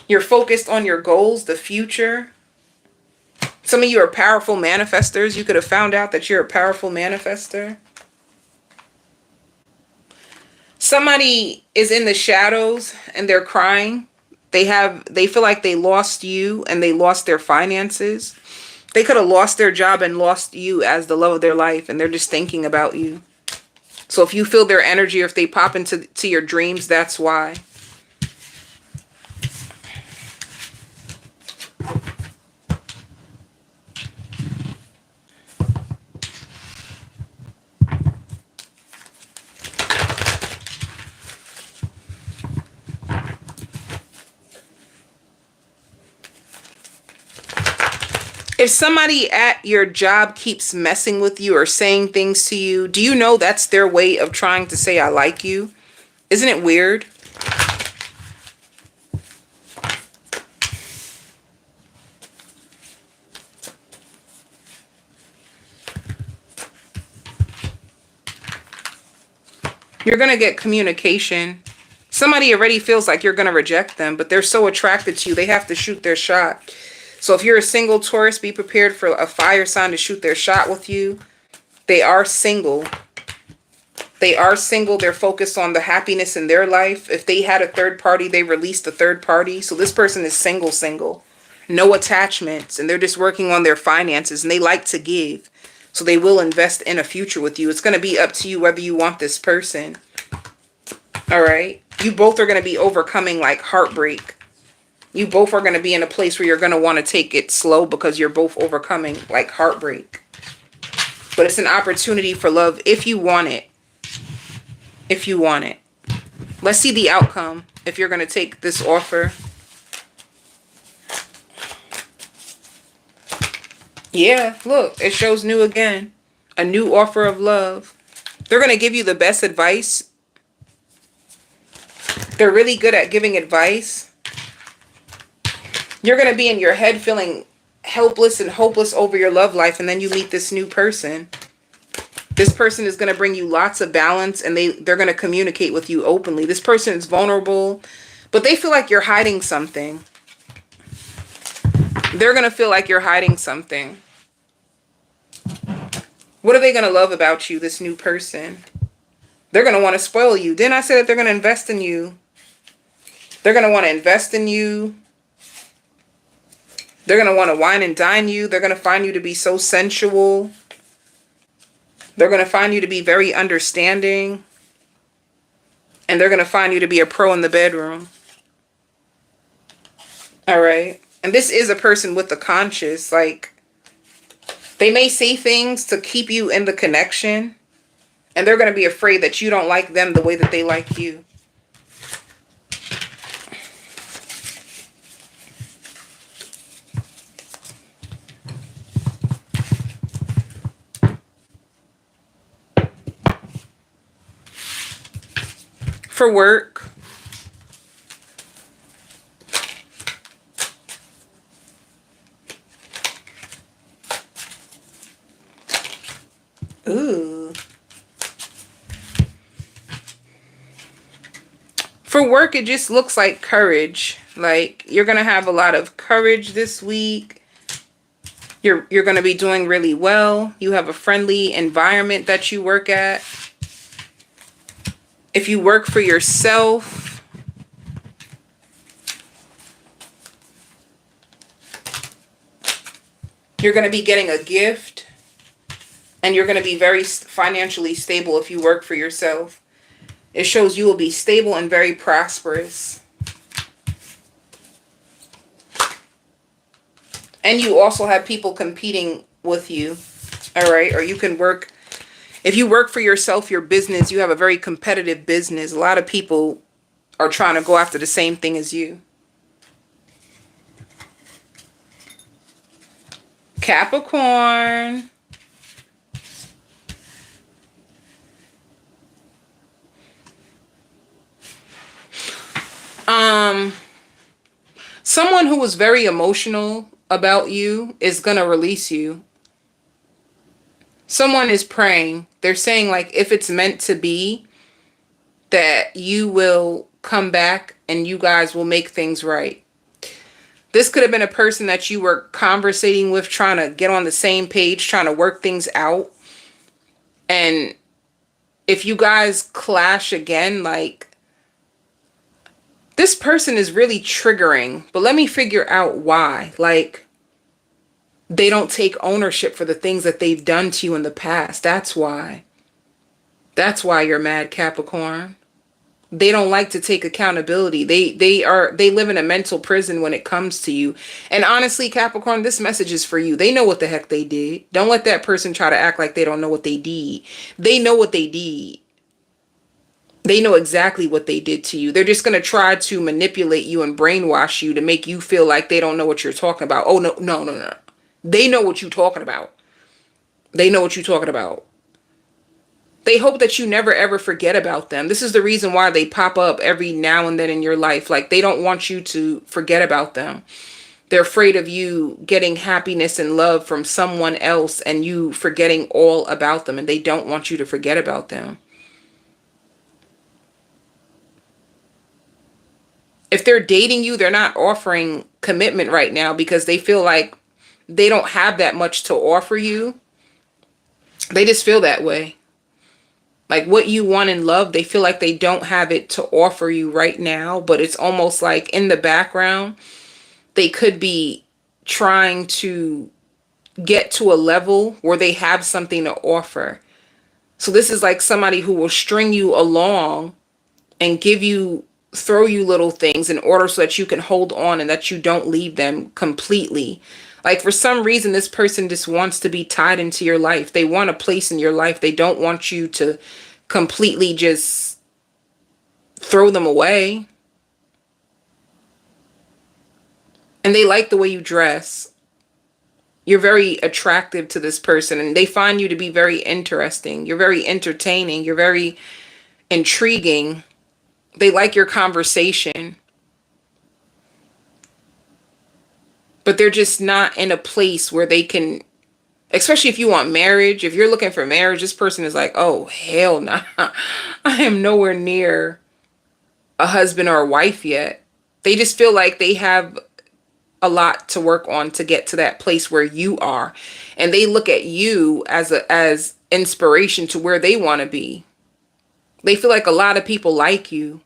You're focused on your goals, the future. Some of you are powerful manifestors. You could have found out that you're a powerful manifester. Somebody is in the shadows and they're crying. They feel like they lost you and they lost their finances. They could have lost their job and lost you as the love of their life, and they're just thinking about you. So if you feel their energy or if they pop into your dreams, that's why. If somebody at your job keeps messing with you or saying things to you, do you know that's their way of trying to say I like you? Isn't it weird? You're going to get communication. Somebody already feels like you're going to reject them, but they're so attracted to you, they have to shoot their shot. So if you're a single Taurus, be prepared for a fire sign to shoot their shot with you. They are single. They are single. They're focused on the happiness in their life. If they had a third party, they released a third party. So this person is single. No attachments. And they're just working on their finances. And they like to give. So they will invest in a future with you. It's going to be up to you whether you want this person. All right. You both are going to be overcoming like heartbreak. You both are going to be in a place where you're going to want to take it slow because you're both overcoming like heartbreak. But it's an opportunity for love if you want it. If you want it. Let's see the outcome if you're going to take this offer. Yeah, look, it shows new again. A new offer of love. They're going to give you the best advice. They're really good at giving advice. You're going to be in your head feeling helpless and hopeless over your love life, and then you meet this new person. This person is going to bring you lots of balance, and they're going to communicate with you openly. This person is vulnerable, but they feel like you're hiding something. They're going to feel like you're hiding something. What are they going to love about you, this new person? They're going to want to spoil you. Didn't I say that they're going to invest in you? They're going to want to invest in you. They're going to want to wine and dine you. They're going to find you to be so sensual. They're going to find you to be very understanding. And they're going to find you to be a pro in the bedroom. All right. And this is a person with a conscience. Like, they may say things to keep you in the connection. And they're going to be afraid that you don't like them the way that they like you. For work, ooh. For work, it just looks like courage. Like, you're going to have a lot of courage this week. You're going to be doing really well. You have a friendly environment that you work at. If you work for yourself, you're going to be getting a gift, and you're going to be very financially stable if you work for yourself. It shows you will be stable and very prosperous. And you also have people competing with you, all right? Or you can work. If you work for yourself, your business, you have a very competitive business. A lot of people are trying to go after the same thing as you. Capricorn. Someone who was very emotional about you is going to release you. Someone is praying. They're saying, like, if it's meant to be, that you will come back and you guys will make things right. This could have been a person that you were conversating with, trying to get on the same page, trying to work things out. And if you guys clash again, like, This person is really triggering, but let me figure out why. Like, they don't take ownership for the things that they've done to you in the past. That's why. That's why you're mad, Capricorn. They don't like to take accountability. They live in a mental prison when it comes to you. And honestly, Capricorn, this message is for you. They know what the heck they did. Don't let that person try to act like they don't know what they did. They know what they did. They know exactly what they did to you. They're just going to try to manipulate you and brainwash you to make you feel like they don't know what you're talking about. Oh, no, no, no, no. They know what you're talking about. They know what you're talking about. They hope that you never ever forget about them. This is the reason why they pop up every now and then in your life. Like, they don't want you to forget about them. They're afraid of you getting happiness and love from someone else and you forgetting all about them. And they don't want you to forget about them. If they're dating you, they're not offering commitment right now because they feel like they don't have that much to offer you. They just feel that way. Like, what you want in love, they feel like they don't have it to offer you right now, but it's almost like in the background, they could be trying to get to a level where they have something to offer. So this is like somebody who will string you along and throw you little things in order so that you can hold on and that you don't leave them completely. Like, for some reason, this person just wants to be tied into your life. They want a place in your life. They don't want you to completely just throw them away. And they like the way you dress. You're very attractive to this person, and they find you to be very interesting. You're very entertaining. You're very intriguing. They like your conversation. But they're just not in a place where they can, especially if you want marriage, if you're looking for marriage, this person is like, oh, hell no. I am nowhere near a husband or a wife yet. They just feel like they have a lot to work on to get to that place where you are. And they look at you as inspiration to where they want to be. They feel like a lot of people like you.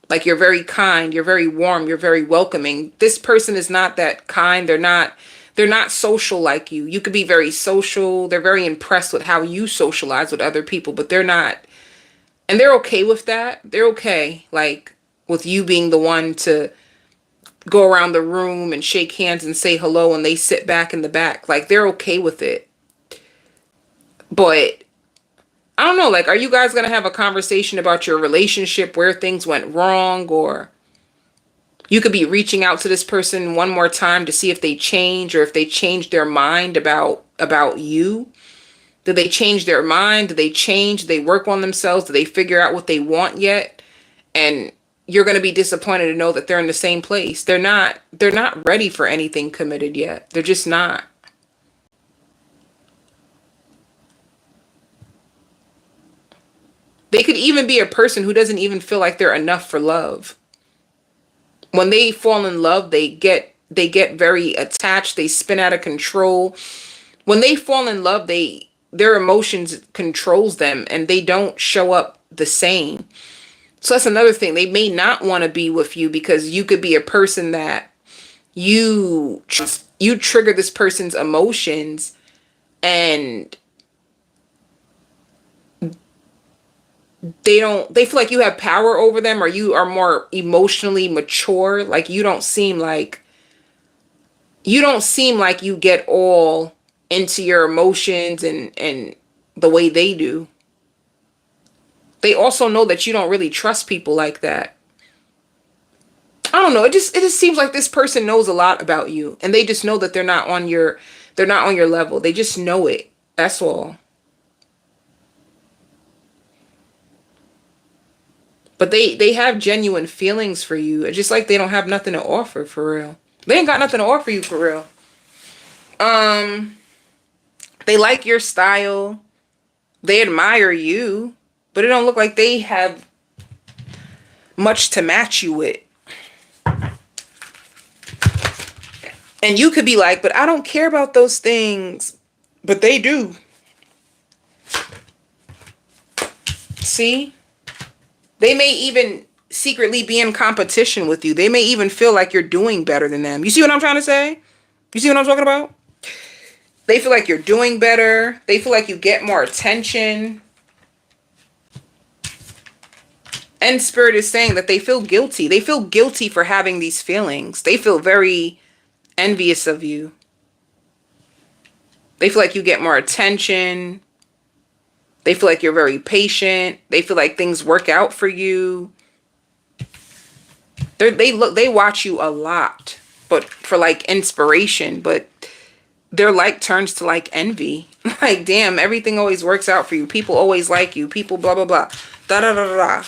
Like, you're very kind, you're very warm, you're very welcoming. This person is not that kind. They're not social like you. You could be very social. They're very impressed with how you socialize with other people, but they're not. And they're okay with that. They're okay, like, with you being the one to go around the room and shake hands and say hello, and they sit back in the back. Like, they're okay with it. But I don't know, like, are you guys going to have a conversation about your relationship, where things went wrong? Or you could be reaching out to this person one more time to see if they change, or if they change their mind about you. Did they change their mind? Did they change? Did they work on themselves? Did they figure out what they want yet? And you're going to be disappointed to know that they're in the same place. They're not ready for anything committed yet. They're just not. They could even be a person who doesn't even feel like they're enough for love. When they fall in love, they get very attached. They spin out of control. When they fall in love, their emotions controls them, and they don't show up the same. So that's another thing. They may not want to be with you because you could be a person that you trigger this person's emotions, and they feel like you have power over them, or you are more emotionally mature. Like, you don't seem like you get all into your emotions and the way they do. They also know that you don't really trust people like that. I don't know. It just seems like this person knows a lot about you, and they just know that they're not on your level. They just know it. That's all. But they have genuine feelings for you. It's just like they don't have nothing to offer, for real. They ain't got nothing to offer you, for real. They like your style. They admire you. But it don't look like they have much to match you with. And you could be like, but I don't care about those things. But they do. See? They may even secretly be in competition with you. They may even feel like you're doing better than them. You see what I'm trying to say? You see what I'm talking about? They feel like you're doing better. They feel like you get more attention. And Spirit is saying that they feel guilty. They feel guilty for having these feelings. They feel very envious of you. They feel like you get more attention. They feel like you're very patient. They feel like things work out for you. They watch you a lot, but for like inspiration, but their like turns to like envy. Like, damn, everything always works out for you. People always like you. People blah blah blah. Da da da da.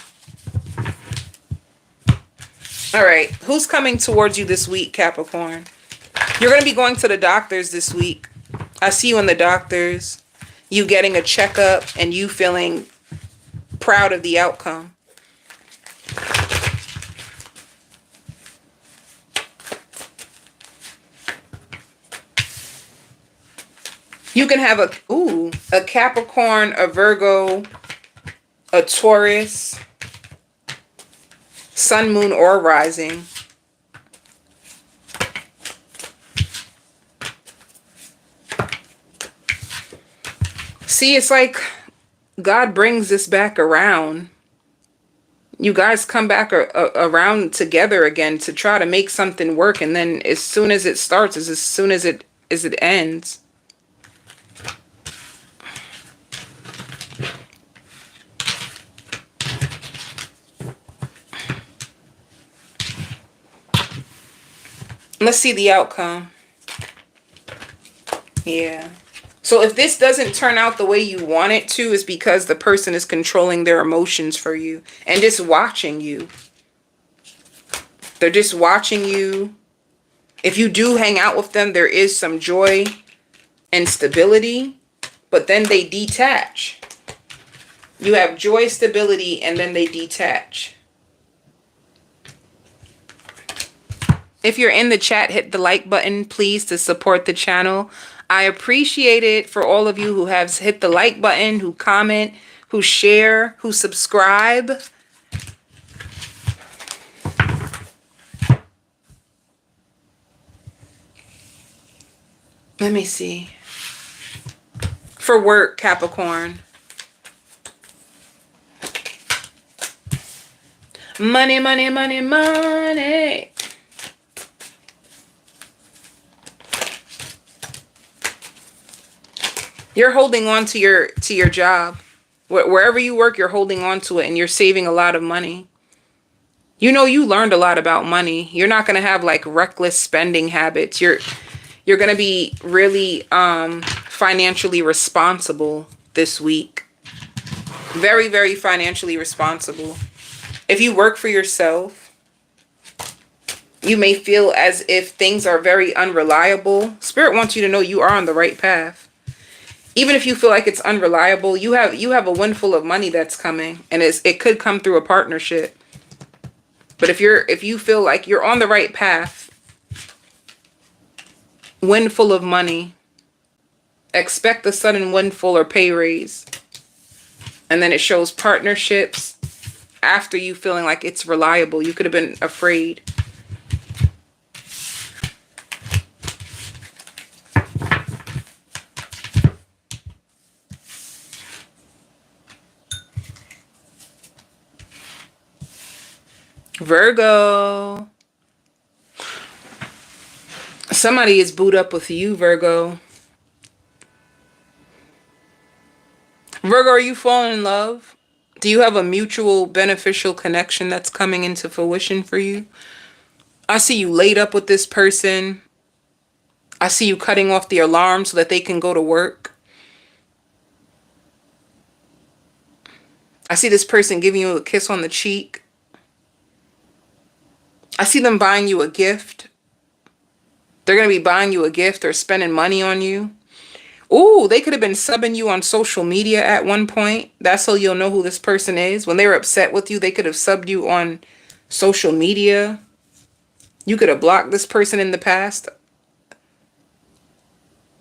All right, who's coming towards you this week, Capricorn? You're going to be going to the doctors this week. I see you in the doctors. You getting a checkup and you feeling proud of the outcome. You can have a Capricorn, a Virgo, a Taurus, sun, moon, or rising. See, it's like God brings this back around. You guys come back around together again to try to make something work, and then as soon as it starts is as soon as it ends. Let's see the outcome. Yeah. So if this doesn't turn out the way you want it to, it's because the person is controlling their emotions for you and just watching you. They're just watching you. If you do hang out with them, there is some joy and stability, but then they detach. You have joy, stability, and then they detach. If you're in the chat, hit the like button, please, to support the channel. I appreciate it for all of you who have hit the like button, who comment, who share, who subscribe. Let me see. For work, Capricorn. Money, money, money, money. You're holding on to your job. Wherever you work, you're holding on to it and you're saving a lot of money. You know, you learned a lot about money. You're not going to have like reckless spending habits. You're going to be really financially responsible this week. Very, very financially responsible. If you work for yourself, you may feel as if things are very unreliable. Spirit wants you to know you are on the right path. Even if you feel like it's unreliable, you have a windfall of money that's coming, and it could come through a partnership. But if you feel like you're on the right path, windfall of money, expect a sudden windfall or pay raise. And then it shows partnerships after you feeling like it's reliable. You could have been afraid. Virgo. Somebody is booed up with you, Virgo. Virgo, are you falling in love? Do you have a mutual beneficial connection that's coming into fruition for you? I see you laid up with this person. I see you cutting off the alarm so that they can go to work. I see this person giving you a kiss on the cheek. I see them buying you a gift. They're going to be buying you a gift or spending money on you. Ooh, they could have been subbing you on social media at one point. That's so you'll know who this person is. When they were upset with you, they could have subbed you on social media. You could have blocked this person in the past.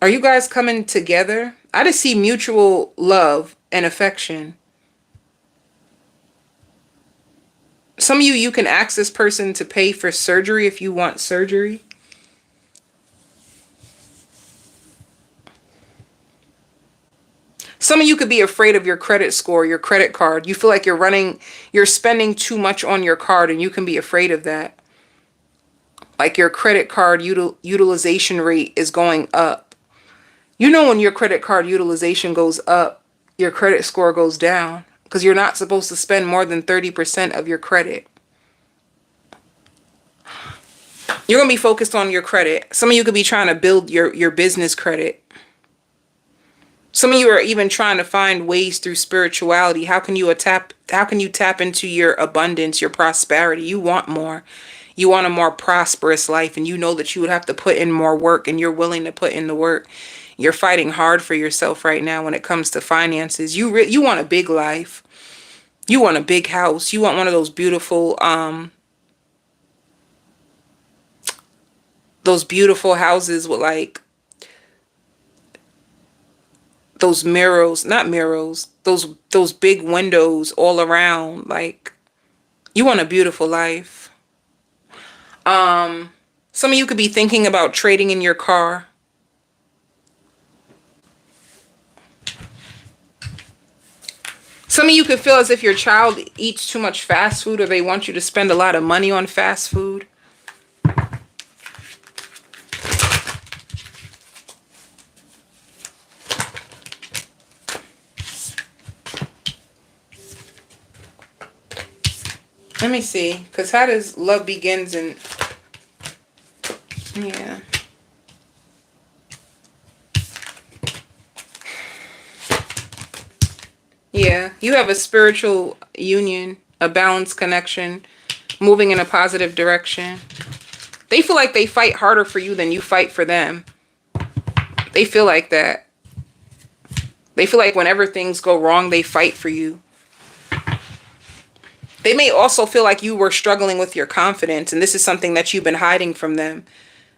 Are you guys coming together? I just see mutual love and affection. Some of you, you can ask this person to pay for surgery if you want surgery. Some of you could be afraid of your credit score, your credit card. You feel like you're spending too much on your card, and you can be afraid of that. Like your credit card utilization rate is going up. You know, when your credit card utilization goes up, your credit score goes down, because you're not supposed to spend more than 30% of your credit. You're going to be focused on your credit. Some of you could be trying to build your business credit. Some of you are even trying to find ways through spirituality. How can you tap into your abundance, your prosperity? You want more. You want a more prosperous life, and you know that you would have to put in more work, and you're willing to put in the work. You're fighting hard for yourself right now when it comes to finances. You want a big life. You want a big house. You want one of those beautiful houses with like those mirrors, not mirrors, those big windows all around. Like, you want a beautiful life. Some of you could be thinking about trading in your car. Some of you could feel as if your child eats too much fast food, or they want you to spend a lot of money on fast food. Let me see, because how does love begins and... Yeah. Yeah, you have a spiritual union, a balanced connection, moving in a positive direction. They feel like they fight harder for you than you fight for them. They feel like that. They feel like whenever things go wrong, they fight for you. They may also feel like you were struggling with your confidence, and this is something that you've been hiding from them.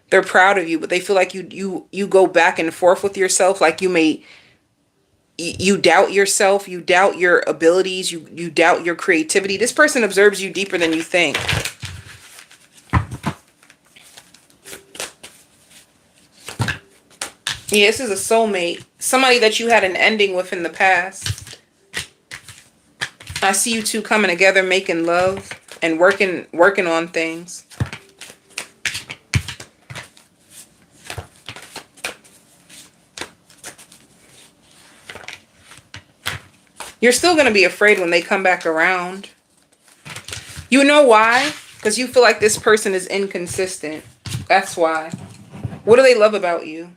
They're proud of you, but they feel like you go back and forth with yourself, like you doubt yourself, you doubt your abilities, you doubt your creativity. This person observes you deeper than you think. Yeah, this is a soulmate. Somebody that you had an ending with in the past. I see you two coming together, making love and working on things. You're still going to be afraid when they come back around. You know why? Because you feel like this person is inconsistent. That's why. What do they love about you?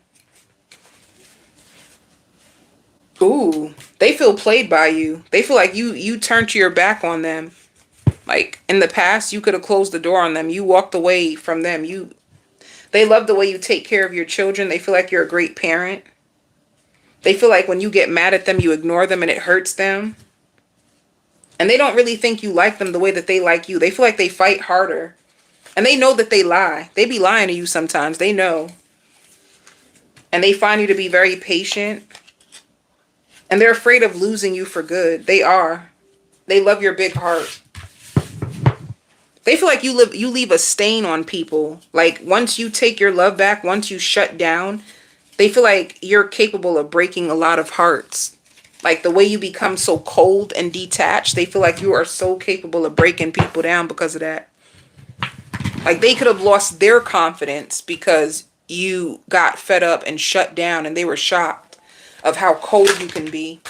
Ooh, they feel played by you. They feel like you turned your back on them. Like in the past, you could have closed the door on them. You walked away from them. They love the way you take care of your children. They feel like you're a great parent. They feel like when you get mad at them, you ignore them and it hurts them. And they don't really think you like them the way that they like you. They feel like they fight harder. And they know that they lie. They be lying to you sometimes. They know. And they find you to be very patient. And they're afraid of losing you for good. They are. They love your big heart. They feel like you leave a stain on people. Like once you take your love back, once you shut down, they feel like you're capable of breaking a lot of hearts. Like the way you become so cold and detached, they feel like you are so capable of breaking people down because of that. Like they could have lost their confidence because you got fed up and shut down, and they were shocked of how cold you can be.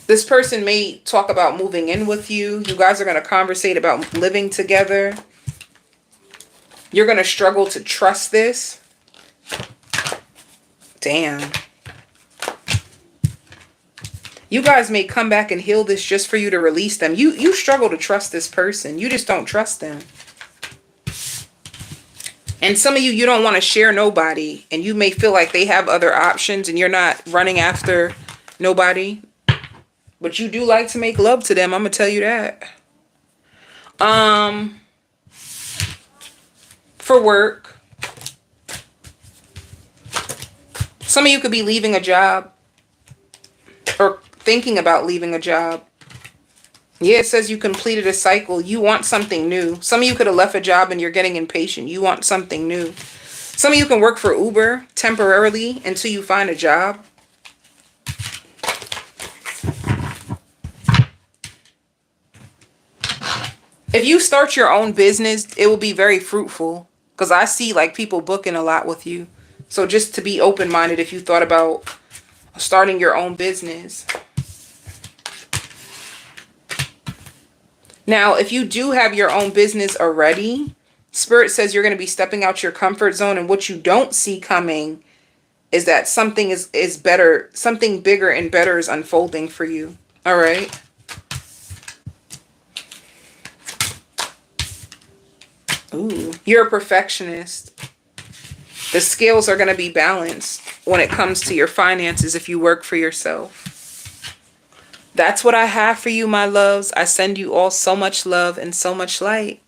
This person may talk about moving in with you. You guys are going to conversate about living together. You're going to struggle to trust this. Damn. You guys may come back and heal this just for you to release them. You struggle to trust this person. You just don't trust them. And some of you don't want to share nobody. And you may feel like they have other options and you're not running after nobody. But you do like to make love to them. I'm going to tell you that. For work. Some of you could be leaving a job or thinking about leaving a job. Yeah, it says you completed a cycle. You want something new. Some of you could have left a job and you're getting impatient. You want something new. Some of you can work for Uber temporarily until you find a job. If you start your own business, it will be very fruitful. Because I see like people booking a lot with you. So just to be open-minded if you thought about starting your own business. Now, if you do have your own business already, Spirit says you're going to be stepping out your comfort zone. And what you don't see coming is that something is better. Something bigger and better is unfolding for you. All right. Ooh, you're a perfectionist. The scales are going to be balanced when it comes to your finances if you work for yourself. That's what I have for you, my loves. I send you all so much love and so much light.